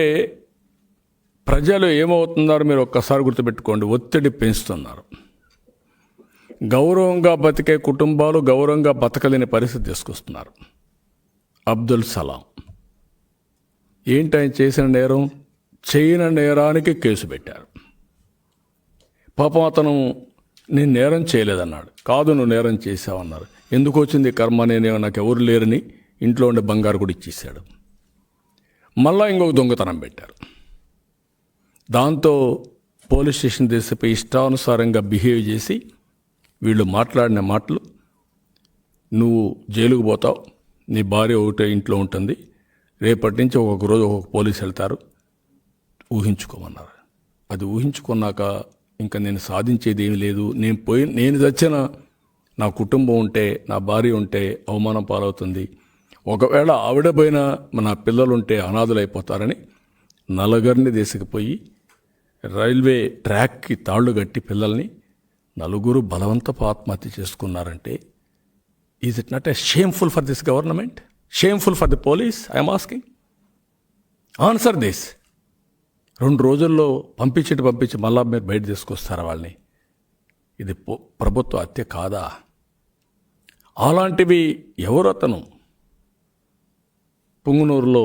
ప్రజలు ఏమవుతున్నారో మీరు ఒక్కసారి గుర్తుపెట్టుకోండి. ఒత్తిడి పెంచుతున్నారు. గౌరవంగా బతికే కుటుంబాలు గౌరవంగా బతకలేని పరిస్థితి తీసుకొస్తున్నారు. అబ్దుల్ సలాం ఏంటి ఆయన చేసిన నేరం? చేయని నేరానికి కేసు పెట్టారు. పాపం అతను నేను నేరం చేయలేదన్నాడు. కాదు, నువ్వు నేరం చేసావన్నారు. ఎందుకు వచ్చింది కర్మ? నేను నాకు ఎవరు లేరని ఇంట్లో ఉండే బంగారు కూడా ఇచ్చేసాడు. మళ్ళా ఇంకొక దొంగతనం పెట్టారు. దాంతో పోలీస్ స్టేషన్ తీసిపోయి ఇష్టానుసారంగా బిహేవ్ చేసి వీళ్ళు మాట్లాడిన మాటలు, నువ్వు జైలుకు పోతావు, నీ భార్య ఒకటే ఇంట్లో ఉంటుంది, రేపటి నుంచి ఒక్కొక్క రోజు ఒక్కొక్క పోలీసు వెళ్తారు, ఊహించుకోమన్నారు. అది ఊహించుకున్నాక ఇంకా నేను సాధించేది ఏమీ లేదు. నేను చచ్చిన నా కుటుంబం ఉంటే, నా భార్య ఉంటే అవమానం పాలవుతుంది. ఒకవేళ ఆవిడ పైన నా పిల్లలుంటే అనాథులైపోతారని నలుగురిని తీసుకుపోయి రైల్వే ట్రాక్కి తాళ్లు కట్టి పిల్లల్ని నలుగురు బలవంతపు ఆత్మహత్య చేసుకున్నారంటే, is it not a shameful for this government? Shameful for the police? I'm asking, answer this. 2 రోజుల్లో పంపించి మళ్ళా మీరు బయట తీసుకొస్తారా వాళ్ళని? ఇది ప్రభుత్వ హత్య కాదా? అలాంటివి ఎవరు? అతను పుంగనూరులో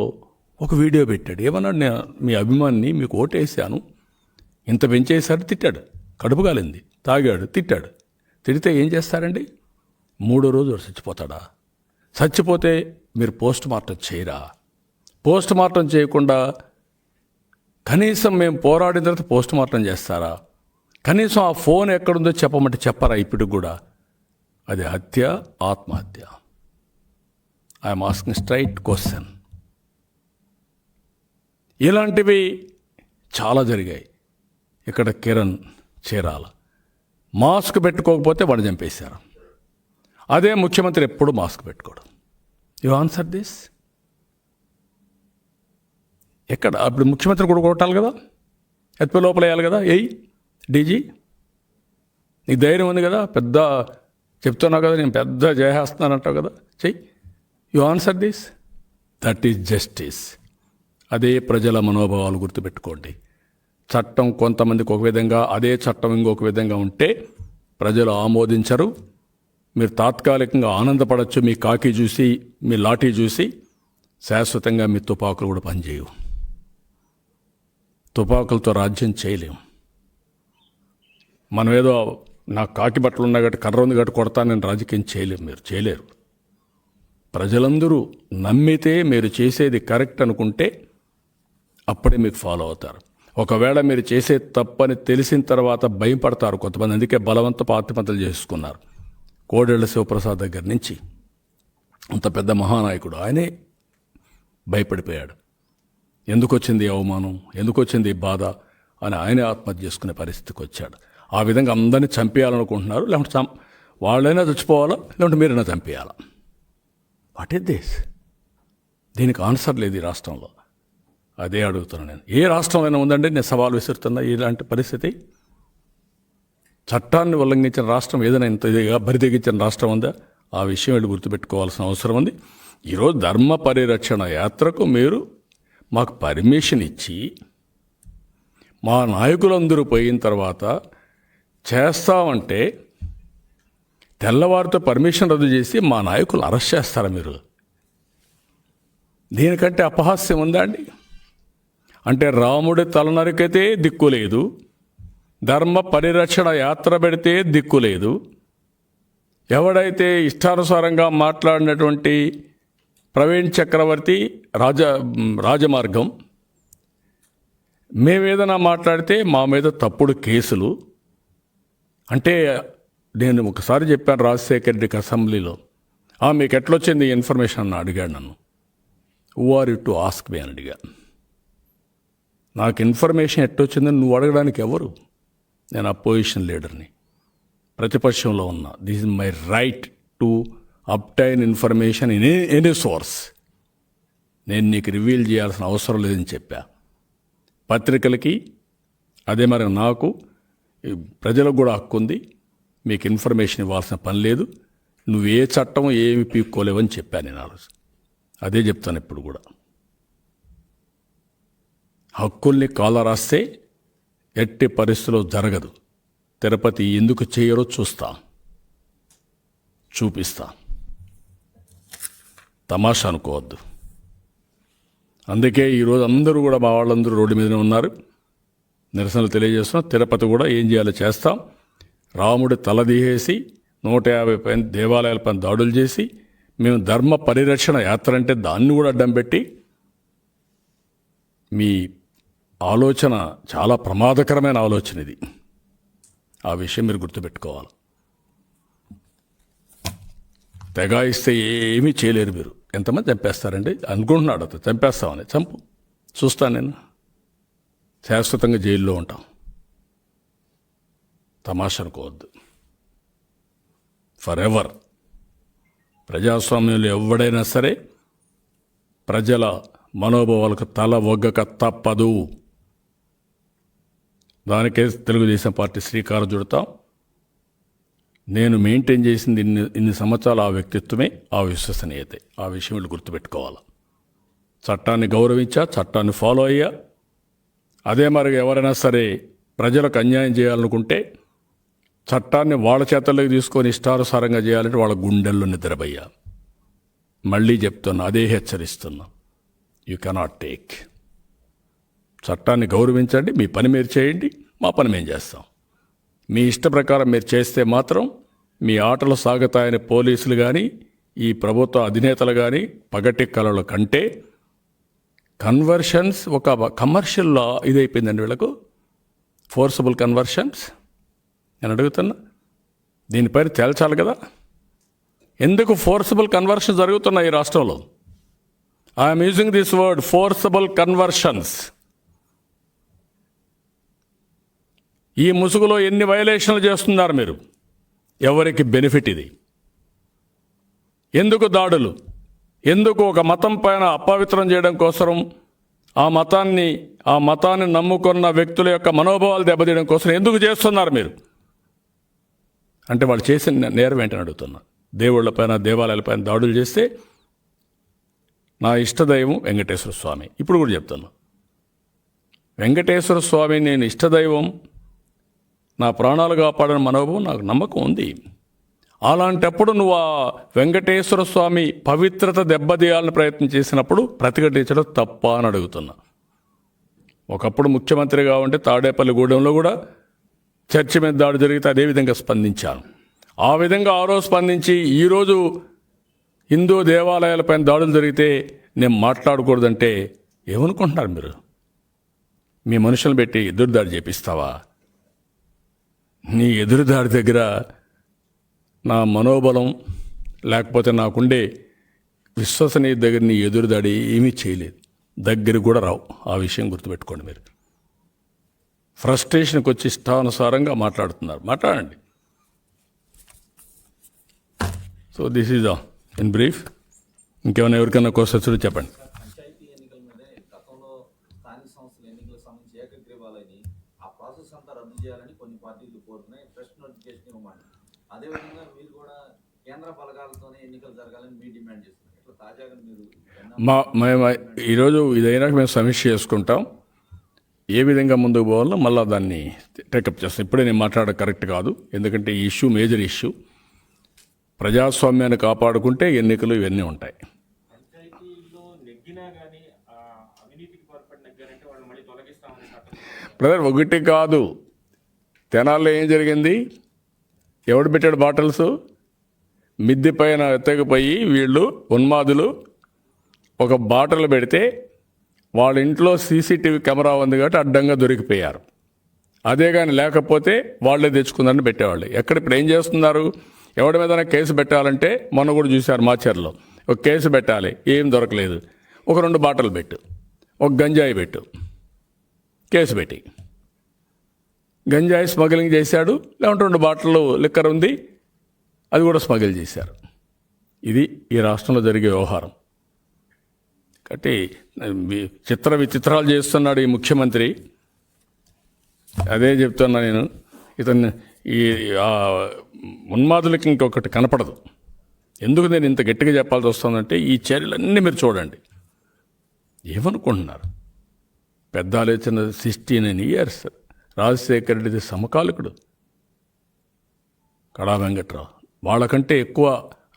ఒక వీడియో పెట్టాడు. ఏమన్నాడు? నేను మీ అభిమానిని, మీకు ఓటేసాను, ఇంత పెంచేశాడు, తిట్టాడు. కడుపు కాలింది, తాగాడు, తిట్టాడు. తిడితే ఏం చేస్తారండి? 3వ రోజు చచ్చిపోతాడా? చచ్చిపోతే మీరు పోస్ట్ మార్టం చేయరా? పోస్ట్ మార్టం చేయకుండా కనీసం మేము పోరాడిన తర్వాత పోస్ట్ మార్టం చేస్తారా? కనీసం ఆ ఫోన్ ఎక్కడుందో చెప్పమంటే చెప్పరా? ఇప్పటికి కూడా అది హత్య, ఆత్మహత్య? I'm asking straight question. ఇలాంటివి చాలా జరిగాయి. ఇక్కడ కిరణ్ చీరాల మాస్క్ పెట్టుకోకపోతే వాడు చంపేశారు. అదే ముఖ్యమంత్రి ఎప్పుడు మాస్క్ పెట్టుకోడు. You answer this. ఎక్కడ? అప్పుడు ముఖ్యమంత్రి కూడా కొట్టాలి కదా, ఎత్తుపై లోపల వేయాలి కదా. డీజీ నీకు ధైర్యం ఉంది కదా, పెద్ద చెప్తున్నావు కదా, నేను పెద్ద చేసేస్తున్నానంటావు కదా, చెయ్యి. You answer this. That is justice. అదే ప్రజల మనోభావాలు. గుర్తుపెట్టుకోండి. చట్టం కొంతమందికి ఒక విధంగా, అదే చట్టం ఇంకొక విధంగా ఉంటే ప్రజలు ఆమోదించరు. మీరు తాత్కాలికంగా ఆనందపడచ్చు మీ కాకి చూసి, మీ లాఠీ చూసి. శాశ్వతంగా మీ తుపాకులు కూడా పనిచేయవు. తుపాకులతో రాజ్యం చేయలేము. మనం ఏదో నాకు కాకి బట్టలు ఉన్నా గట్టి, కర్ర ఉంది గట్టి కొడతానని రాజకీయం చేయలేము. మీరు చేయలేరు. ప్రజలందరూ నమ్మితే, మీరు చేసేది కరెక్ట్ అనుకుంటే అప్పుడే మీకు ఫాలో అవుతారు. ఒకవేళ మీరు చేసే తప్పని తెలిసిన తర్వాత భయపడతారు కొంతమంది. అందుకే బలవంతపు ఆత్మహత్యలు చేసుకున్నారు. కోడెళ్ల శివప్రసాద్ దగ్గర నుంచి అంత పెద్ద మహానాయకుడు, ఆయనే భయపడిపోయాడు. ఎందుకు వచ్చింది అవమానం, ఎందుకు వచ్చింది బాధ అని ఆయనే ఆత్మహత్య చేసుకునే పరిస్థితికి వచ్చాడు. ఆ విధంగా అందరినీ చంపేయాలనుకుంటున్నారు. లేకుంటే వాళ్ళైనా చచ్చిపోవాలా, లేకుంటే మీరైనా చంపేయాలా? What is this? దీనికి ఆన్సర్ లేదు ఈ రాష్ట్రంలో. అదే అడుగుతున్నాను నేను. ఏ రాష్ట్రంలో ఉందండి? నేను సవాల్ విసురుతున్నా. ఇలాంటి పరిస్థితి చట్టాన్ని ఉల్లంఘించిన రాష్ట్రం ఏదైనా ఇంత బరితెగించిన రాష్ట్రం ఉందా? ఆ విషయం వీళ్ళు గుర్తుపెట్టుకోవాల్సిన అవసరం ఉంది. ఈరోజు ధర్మ పరిరక్షణ యాత్రకు మీరు మాకు పర్మిషన్ ఇచ్చి, మా నాయకులందరూ పోయిన తర్వాత చేస్తామంటే తెల్లవారితో పర్మిషన్ రద్దు చేసి మా నాయకులు అరెస్ట్ చేస్తారా మీరు? దీనికంటే అపహాస్యం ఉందా అండి? అంటే రాముడి తల నరికితే దిక్కు లేదు, ధర్మ పరిరక్షణ యాత్ర పెడితే దిక్కు లేదు. ఎవడైతే ఇష్టానుసారంగా మాట్లాడినటువంటి ప్రవీణ్ చక్రవర్తి రాజమార్గం, మేమేదైనా మాట్లాడితే మా మీద తప్పుడు కేసులు. అంటే నేను ఒకసారి చెప్పాను రాజశేఖర్ రెడ్డికి అసెంబ్లీలో, మీకు ఎట్లొచ్చింది ఈ ఇన్ఫర్మేషన్ అని అడిగాడు నన్ను. Who are you to ask me అని అడిగా. నాకు ఇన్ఫర్మేషన్ ఎట్టొచ్చిందని నువ్వు అడగడానికి ఎవరు? నేను అపోజిషన్ లీడర్ని, ప్రతిపక్షంలో ఉన్నా. This is my right to obtain information in any source. నేను నీకు రివీల్ చేయాల్సిన అవసరం లేదని చెప్పా. పత్రికలకి అదే మరి నాకు ప్రజలకు కూడా హక్కు ఉంది. మీకు ఇన్ఫర్మేషన్ ఇవ్వాల్సిన పని లేదు. నువ్వు ఏ చట్టం ఏమి పీక్కోలేవని చెప్పాను నేను ఆ రోజు. అదే చెప్తాను ఇప్పుడు కూడా. హక్కుల్ని కాల రాస్తే ఎట్టి పరిస్థితిలో జరగదు. తిరుపతి ఎందుకు చేయరో చూపిస్తా. తమాషా అనుకోవద్దు. అందుకే ఈరోజు అందరూ కూడా మా వాళ్ళందరూ రోడ్డు మీదనే ఉన్నారు, నిరసనలు తెలియజేస్తున్నాం. తిరుపతి కూడా ఏం చేయాలో చేస్తాం. రాముడి తల తీసేసి 150 పైన దేవాలయాలపైన దాడులు చేసి మేము ధర్మ పరిరక్షణ యాత్ర అంటే దాన్ని కూడా అడ్డం పెట్టి, మీ ఆలోచన చాలా ప్రమాదకరమైన ఆలోచన ఇది. ఆ విషయం మీరు గుర్తుపెట్టుకోవాలి. తెగాయిస్తే ఏమీ చేయలేరు మీరు. ఎంతమంది చంపేస్తారండి అనుకుంటున్నాడు, అతను చంపేస్తామని. చంపు, చూస్తాను నేను. శాశ్వతంగా జైల్లో ఉంటాం. తమాషా అనుకోవద్దు. ఫర్ ఎవర్ ప్రజాస్వామ్యంలో ఎవడైనా సరే ప్రజల మనోభావాలకు తల ఒగ్గక తప్పదు. దానికే తెలుగుదేశం పార్టీ శ్రీకారం చుడతాం. నేను మెయింటైన్ చేసింది ఇన్ని సంవత్సరాలు ఆ వ్యక్తిత్వమే, ఆ విశ్వసనీయతే. ఆ విషయం వీళ్ళు గుర్తుపెట్టుకోవాలి. చట్టాన్ని గౌరవించా, చట్టాన్ని ఫాలో అయ్యా. అదే మరి ఎవరైనా సరే ప్రజలకు అన్యాయం చేయాలనుకుంటే చట్టాన్ని వాళ్ళ చేతల్లోకి తీసుకొని ఇష్టానుసారంగా చేయాలంటే వాళ్ళ గుండెల్లో నిద్రపోయా. మళ్ళీ చెప్తున్నా, అదే హెచ్చరిస్తున్నా. You cannot take. చట్టాన్ని గౌరవించండి, మీ పని మీరు చేయండి, మా పని మేము చేస్తాం. మీ ఇష్ట ప్రకారం మీరు చేస్తే మాత్రం మీ ఆటలు సాగుతాయని పోలీసులు కానీ ఈ ప్రభుత్వ అధినేతలు కానీ పగటి కళల కంటే కన్వర్షన్స్ ఒక కమర్షియల్ ఇదైపోయిందండి వీళ్ళకు. ఫోర్సబుల్ కన్వర్షన్స్ నేను అడుగుతున్నా, దీనిపైన తేల్చాలి కదా. ఎందుకు ఫోర్సబుల్ కన్వర్షన్ జరుగుతున్నాయి ఈ రాష్ట్రంలో? I'm using this word, forcible conversions. ఈ ముసుగులో ఎన్ని వైలేషన్లు చేస్తున్నారు మీరు? ఎవరికి బెనిఫిట్ ఇది? ఎందుకు దాడులు? ఎందుకు ఒక మతం పైన అపవిత్రం చేయడం కోసం, ఆ మతాన్ని నమ్ముకున్న వ్యక్తుల యొక్క మనోభావాలు దెబ్బతీయడం కోసం ఎందుకు చేస్తున్నారు మీరు? అంటే వాళ్ళు చేసిన నేరం ఏంటని అడుగుతున్నా. దేవుళ్ళపైన దేవాలయాలపైన దాడులు చేస్తే నా ఇష్టదైవం వెంకటేశ్వర స్వామి. ఇప్పుడు కూడా చెప్తాను, వెంకటేశ్వర స్వామి నేను ఇష్టదైవం, నా ప్రాణాలు కాపాడని మనోభావం నాకు నమ్మకం ఉంది. అలాంటప్పుడు నువ్వు ఆ వెంకటేశ్వర స్వామి పవిత్రత దెబ్బతీయాలని ప్రయత్నం చేసినప్పుడు ప్రతిఘటించడం తప్ప అని అడుగుతున్నా. ఒకప్పుడు ముఖ్యమంత్రిగా ఉంటే తాడేపల్లిగూడెంలో కూడా చర్చి మీద దాడి జరిగితే అదేవిధంగా స్పందించాను. ఆ విధంగా ఆ రోజు స్పందించి ఈరోజు హిందూ దేవాలయాలపైన దాడులు జరిగితే నేను మాట్లాడకూడదంటే ఏమనుకుంటున్నారు మీరు? మీ మనుషులను పెట్టి ఎదురుదాడి చేపిస్తావా? నీ ఎదురుదాడి దగ్గర నా మనోబలం లేకపోతే నాకుండే విశ్వసనీయత దగ్గర నీ ఎదురుదాడి ఏమీ చేయలేదు, దగ్గర కూడా రావు. ఆ విషయం గుర్తుపెట్టుకోండి మీరు. ఫ్రస్ట్రేషన్కి వచ్చి ఇష్టానుసారంగా మాట్లాడుతున్నారు, మాట్లాడండి. So this is in brief. ఇంకేమైనా ఎవరికైనా క్వశ్చన్స్ చెప్పండి. పంచాయతీ ఎన్నికల మీదే గతంలో స్థానిక సంస్థల ఎన్నికలకు సంబంధించి ఏకగ్రీవాలని ఆ ప్రాసెస్ అంతా రద్దు చేయాలని కొన్ని పార్టీలు కోరుతున్నాయి, ఫ్రెష్ నోటిఫికేషన్ ఇవ్వమని. అదేవిధంగా మీరు కూడా కేంద్ర బలగాలతోనే ఎన్నికలు జరగాలని మీ డిమాండ్ చేస్తున్నారు. ఇట్లా తాజాగా మీరు మేము ఈరోజు ఇదైనా మేము సమీక్ష చేసుకుంటాం, ఏ విధంగా ముందుకు పోవాలో మళ్ళీ దాన్ని టేకప్ చేస్తాం. ఇప్పుడే నేను మాట్లాడడం కరెక్ట్ కాదు, ఎందుకంటే ఈ ఇష్యూ మేజర్ ఇష్యూ. ప్రజాస్వామ్యాన్ని కాపాడుకుంటే ఎన్నికలు ఇవన్నీ ఉంటాయి. పంచాయతీలో నెగ్గిన కానీ అవినీతికి పాల్పడి నగ్గారంటే వాళ్ళు మళ్ళీ తొలగిస్తామని చట్టం. బ్రదర్, ఒకటి కాదు, తెనాల్లో ఏం జరిగింది? ఎవడు పెట్టాడు బాటిల్స్? మిద్దె పైన ఎత్తకపోయి వీళ్ళు ఉన్మాదులు ఒక బాటిల్ పెడితే వాళ్ళ ఇంట్లో సీసీటీవీ కెమెరా ఉంది కాబట్టి అడ్డంగా దొరికిపోయారు. అదే కానీ లేకపోతే వాళ్ళే తెచ్చుకుందని పెట్టేవాళ్ళు. ఎక్కడ ఇప్పుడు ఏం చేస్తున్నారు? ఎవడి మీద కేసు పెట్టాలంటే మొన్న కూడా చూశారు మాచర్లో, ఒక కేసు పెట్టాలి, ఏం దొరకలేదు, ఒక 2 బాటిల్ పెట్టు, ఒక గంజాయి పెట్టు, కేసు పెట్టి గంజాయి స్మగ్లింగ్ చేశాడు, లేకుంటే 2 బాటిల్ లిక్కర్ ఉంది, అది కూడా స్మగిల్ చేశారు. ఇది ఈ రాష్ట్రంలో జరిగే వ్యవహారం. కాబట్టి చిత్ర విచిత్రాలు చేస్తున్నాడు ఈ ముఖ్యమంత్రి. అదే చెప్తున్నా నేను, ఇతను ఈ ఉన్మాదులకి ఇంకొకటి కనపడదు. ఎందుకు నేను ఇంత గట్టిగా చెప్పాల్సి వస్తుందంటే ఈ చర్యలన్నీ మీరు చూడండి. ఏమనుకుంటున్నారు? పెద్ద ఆలోచన 16 years రాజశేఖర రెడ్డి సమకాలికుడు కడా వెంకట్రావు. వాళ్ళకంటే ఎక్కువ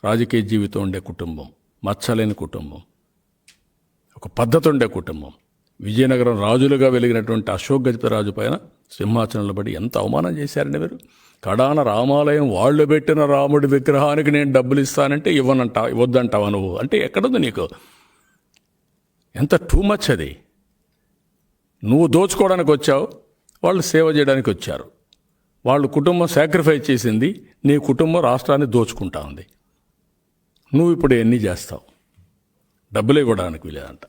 రాజకీయ జీవితం ఉండే కుటుంబం, మచ్చలేని కుటుంబం, ఒక పద్ధతి ఉండే కుటుంబం. విజయనగరం రాజులుగా వెలిగినటువంటి అశోక్ గజపతిరాజు పైన సింహాసనంలో పడి ఎంత అవమానం చేశారండి మీరు. కడాన రామాలయం వాళ్ళు పెట్టిన రాముడి విగ్రహానికి నేను డబ్బులు ఇస్తానంటే ఇవ్వద్దంటావా నువ్వు? అంటే ఎక్కడుంది నీకు? ఎంత టూ మచ్ అది. నువ్వు దోచుకోవడానికి వచ్చావు, వాళ్ళు సేవ చేయడానికి వచ్చారు. వాళ్ళ కుటుంబం సాక్రిఫైస్ చేసింది, నీ కుటుంబం రాష్ట్రాన్ని దోచుకుంటా ఉంది. నువ్వు ఇప్పుడు ఎన్ని చేస్తావు? డబ్బులు ఇవ్వడానికి వీలేదంట.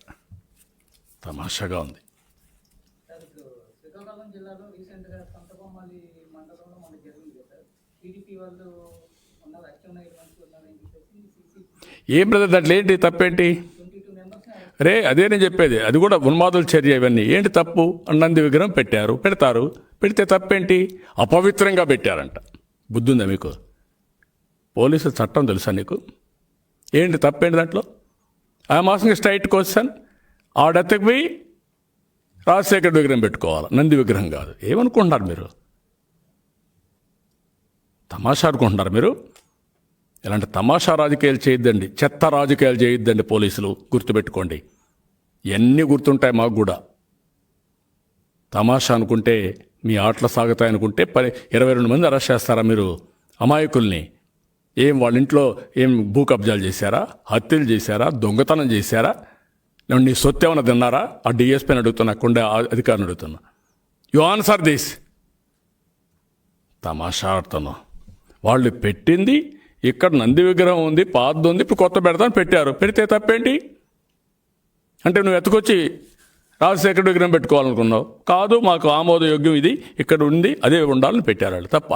తమాషాగా ఉంది. శ్రీకాకుళం జిల్లాలో రీసెంట్గా సంతబొమ్మాలి మండలంలో మనకు జరిగింది కదా, టీడీపీ వాళ్ళు ఉన్నారు, అచ్చెన్నాయుడు మనుషులు ఉన్నారని చెప్పేసి ఏం బ్రదర్, దాంట్లో ఏంటి తప్పేంటి? 22 members రే అదే నేను చెప్పేది, అది కూడా ఉన్మాదుల చర్య. ఇవన్నీ ఏంటి తప్పు? నంది విగ్రహం పెట్టారు, పెడతారు, పెడితే తప్పేంటి? అపవిత్రంగా పెట్టారంట. బుద్ధుందా మీకు? పోలీసు చట్టం తెలుసా నీకు? ఏంటి తప్పేంటి దాంట్లో? I'm asking straight question. ఆ డెత్కి పోయి రాజశేఖర్ విగ్రహం పెట్టుకోవాలి, నంది విగ్రహం కాదు. ఏమనుకుంటున్నారు మీరు? తమాషా అనుకుంటున్నారు మీరు? ఇలాంటి తమాషా రాజకీయాలు చేయొద్దండి, చెత్త రాజకీయాలు చేయొద్దండి పోలీసులు, గుర్తుపెట్టుకోండి. ఇవన్నీ గుర్తుంటాయి మాకు కూడా. తమాషా అనుకుంటే మీ ఆటలు సాగుతాయనుకుంటే 22 మంది అరెస్ట్ చేస్తారా మీరు అమాయకుల్ని? ఏం వాళ్ళ ఇంట్లో ఏం భూ కబ్జాలు చేశారా, హత్యలు చేశారా, దొంగతనం చేశారా? నీ సొత్తు ఏమైనా తిన్నారా? ఆ డిఎస్పీని అడుగుతున్నా, కొండే అధికారిని అడుగుతున్నా. You answer this. తమాషా ఆడుతున్నావు. వాళ్ళు పెట్టింది ఇక్కడ నంది విగ్రహం ఉంది, పాతది ఉంది, ఇప్పుడు కొత్త పెడతాను పెట్టారు, పెడితే తప్పేంటి? అంటే నువ్వు ఎత్తుకొచ్చి రాజశేఖర విగ్రహం పెట్టుకోవాలనుకున్నావు. కాదు, మాకు ఆమోదయోగ్యం ఇది, ఇక్కడ ఉంది, అదే ఉండాలని పెట్టారు వాళ్ళు. తప్ప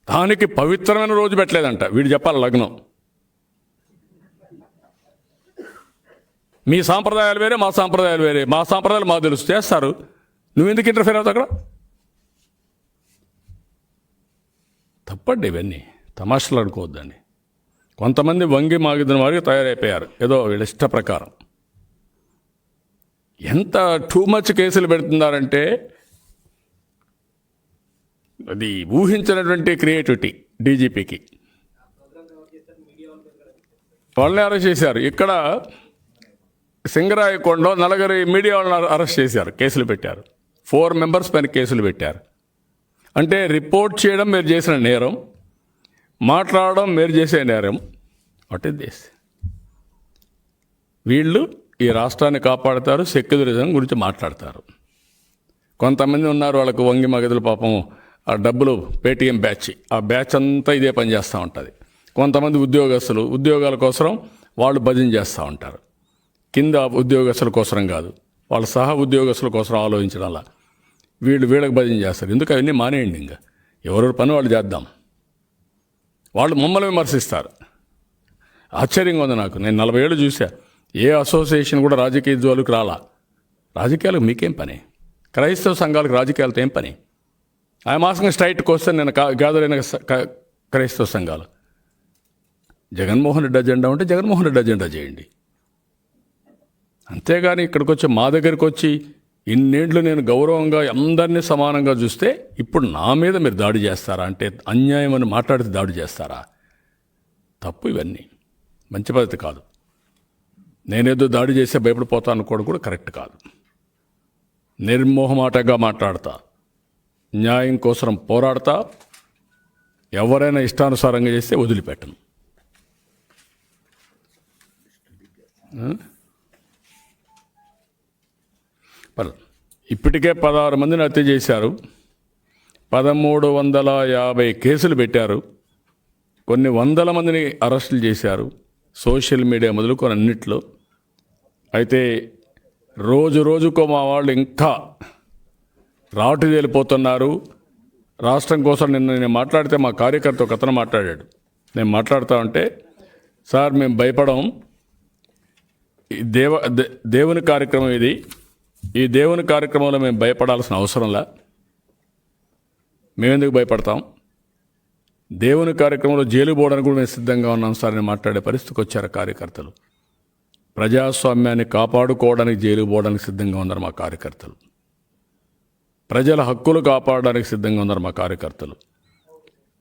దానికి పవిత్రమైన రోజు పెట్టలేదంట. వీడు చెప్పాలి లగ్నం. మీ సాంప్రదాయాలు వేరే, మా సాంప్రదాయాలు వేరే. మా సాంప్రదాయాలు మాకు తెలుసు, చేస్తారు. నువ్వెందుకు ఇంటర్ఫేర్ అవుతావు అక్కడ? తప్పండి ఇవన్నీ, తమాషలు అనుకోవద్దండి. కొంతమంది వంగి మాగిన వారికి తయారైపోయారు ఏదో వీళ్ళ ఇష్ట ప్రకారం. ఎంత టూ మచ్ కేసులు పెడుతున్నారంటే అది ఊహించినటువంటి క్రియేటివిటీ. డీజీపీకి వాళ్ళని అరెస్ట్ చేశారు. ఇక్కడ సింగరాయకొండలో 4 మీడియా వాళ్ళని అరెస్ట్ చేశారు, కేసులు పెట్టారు. 4 members పైన కేసులు పెట్టారు. అంటే రిపోర్ట్ చేయడం మీరు చేసిన నేరం, మాట్లాడడం మీరు చేసే నేరం. What is this? వీళ్ళు ఈ రాష్ట్రాన్ని కాపాడుతారు, సెక్యులరిజం గురించి మాట్లాడతారు. కొంతమంది ఉన్నారు, వాళ్ళకు వంగి మగదులు పాపం ఆ డబ్బులు పేటీఎం బ్యాచ్, ఆ బ్యాచ్ అంతా ఇదే పని చేస్తూ ఉంటుంది. కొంతమంది ఉద్యోగస్తులు ఉద్యోగాల కోసం వాళ్ళు భజన చేస్తూ ఉంటారు. కింద ఉద్యోగస్తుల కోసం కాదు, వాళ్ళ సహా ఉద్యోగస్తుల కోసం ఆలోచించడంలా వీళ్ళకి భజన చేస్తారు. ఎందుకు? అవన్నీ మానేయండి. ఇంకా ఎవరెవరి పని వాళ్ళు చేద్దాం. వాళ్ళు మమ్మల్ని విమర్శిస్తారు. ఆశ్చర్యంగా ఉంది నాకు. నేను 40 ఏళ్ళు చూసా, ఏ అసోసియేషన్ కూడా రాజకీయ జోలికి రాలా. రాజకీయాలకు మీకేం పని? క్రైస్తవ సంఘాలకు రాజకీయాలతో ఏం పని? I'm asking straight question. నేను గ్యాదర్ అయిన క్రైస్తవ సంఘాలు, జగన్మోహన్ రెడ్డి అజెండా ఉంటే జగన్మోహన్ రెడ్డి అజెండా చేయండి. అంతేగాని ఇక్కడికి వచ్చి మా దగ్గరికి వచ్చి ఇన్నేళ్ళు నేను గౌరవంగా అందరినీ సమానంగా చూస్తే ఇప్పుడు నా మీద మీరు దాడి చేస్తారా? అంటే అన్యాయం అని మాట్లాడితే దాడి చేస్తారా? తప్పు. ఇవన్నీ మంచి పద్ధతి కాదు. నేనేదో దాడి చేస్తే భయపడిపోతా అనుకోవడం కూడా కరెక్ట్ కాదు. నిర్మోహమాటంగా మాట్లాడతా, న్యాయం కోసం పోరాడతా, ఎవరైనా ఇష్టానుసారంగా చేస్తే వదిలిపెట్టను. ఇప్పటికే 16 మందిని హత్య చేశారు, 1350 కేసులు పెట్టారు, కొన్ని వందల మందిని అరెస్టులు చేశారు, సోషల్ మీడియా మొదలుకొని అన్నిట్లో. అయితే రోజు రోజుకో మా వాళ్ళు ఇంకా రాటు తేలిపోతున్నారు. రాష్ట్రం కోసం నేను మాట్లాడితే మా కార్యకర్త ఒక అతను మాట్లాడాడు. నేను మాట్లాడుతూ ఉంటే, సార్ మేము భయపడం, దేవుని కార్యక్రమం ఇది, ఈ దేవుని కార్యక్రమంలో మేము భయపడాల్సిన అవసరంలా, మేమెందుకు భయపడతాం, దేవుని కార్యక్రమంలో జైలు పోవడానికి కూడా మేము సిద్ధంగా ఉన్నాం సార్ అని మాట్లాడే పరిస్థితికి వచ్చారు కార్యకర్తలు. ప్రజాస్వామ్యాన్ని కాపాడుకోవడానికి జైలు పోవడానికి సిద్ధంగా ఉన్నారు మా కార్యకర్తలు. ప్రజల హక్కులు కాపాడడానికి సిద్ధంగా ఉన్నారు మా కార్యకర్తలు.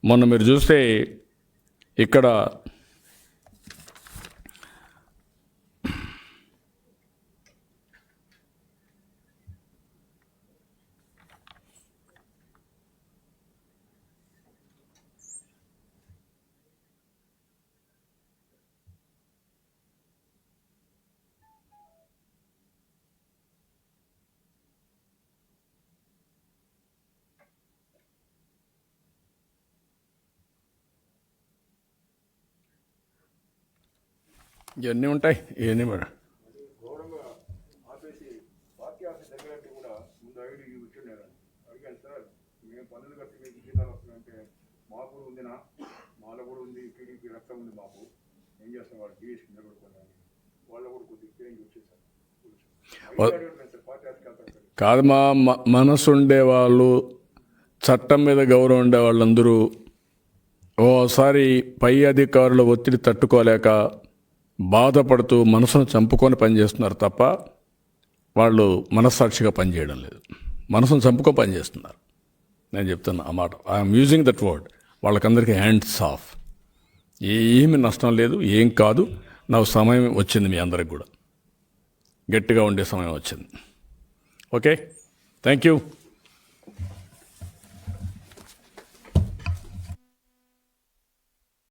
మొన్న మీరు చూస్తే ఇక్కడ ఇవన్నీ ఉంటాయి, ఇవన్నీ మేడం. గౌరవంగా ఆపేసి పార్టీ ఆఫీస్ దగ్గరంటే కూడా ముందు ఐడి ఇచ్చిండారు. అడిగాను సార్, మేము పనులు కట్టి మీకు జీతాలు వస్తున్నాయంటే మాకు కూడా ఉందినా, మాలో కూడా ఉంది, టీడీపీ రక్తం ఉంది మాకు, ఏం చేస్తాం వాళ్ళు డిఎస్పీ నిలబడుకున్నాను, వాళ్ళు కూడా కొద్దిగా చేంజ్ వచ్చేసారు. పార్టీ ఆఫీస్ కాదు, మా మనసు ఉండేవాళ్ళు, చట్టం మీద గౌరవం ఉండే వాళ్ళందరూ ఓసారి పై అధికారుల ఒత్తిడి తట్టుకోలేక బాధపడుతూ మనసును చంపుకొని పనిచేస్తున్నారు తప్ప వాళ్ళు మనస్సాక్షిగా పనిచేయడం లేదు. మనసును చంపుకొని పనిచేస్తున్నారు. నేను చెప్తున్నా ఆ మాట, ఐఎమ్ యూజింగ్ దట్ వర్డ్. వాళ్ళకందరికీ హ్యాండ్స్ ఆఫ్. ఏమి నష్టం లేదు, ఏం కాదు. నా సమయం వచ్చింది, మీ అందరికి కూడా గట్టిగా ఉండే సమయం వచ్చింది. Okay, thank you.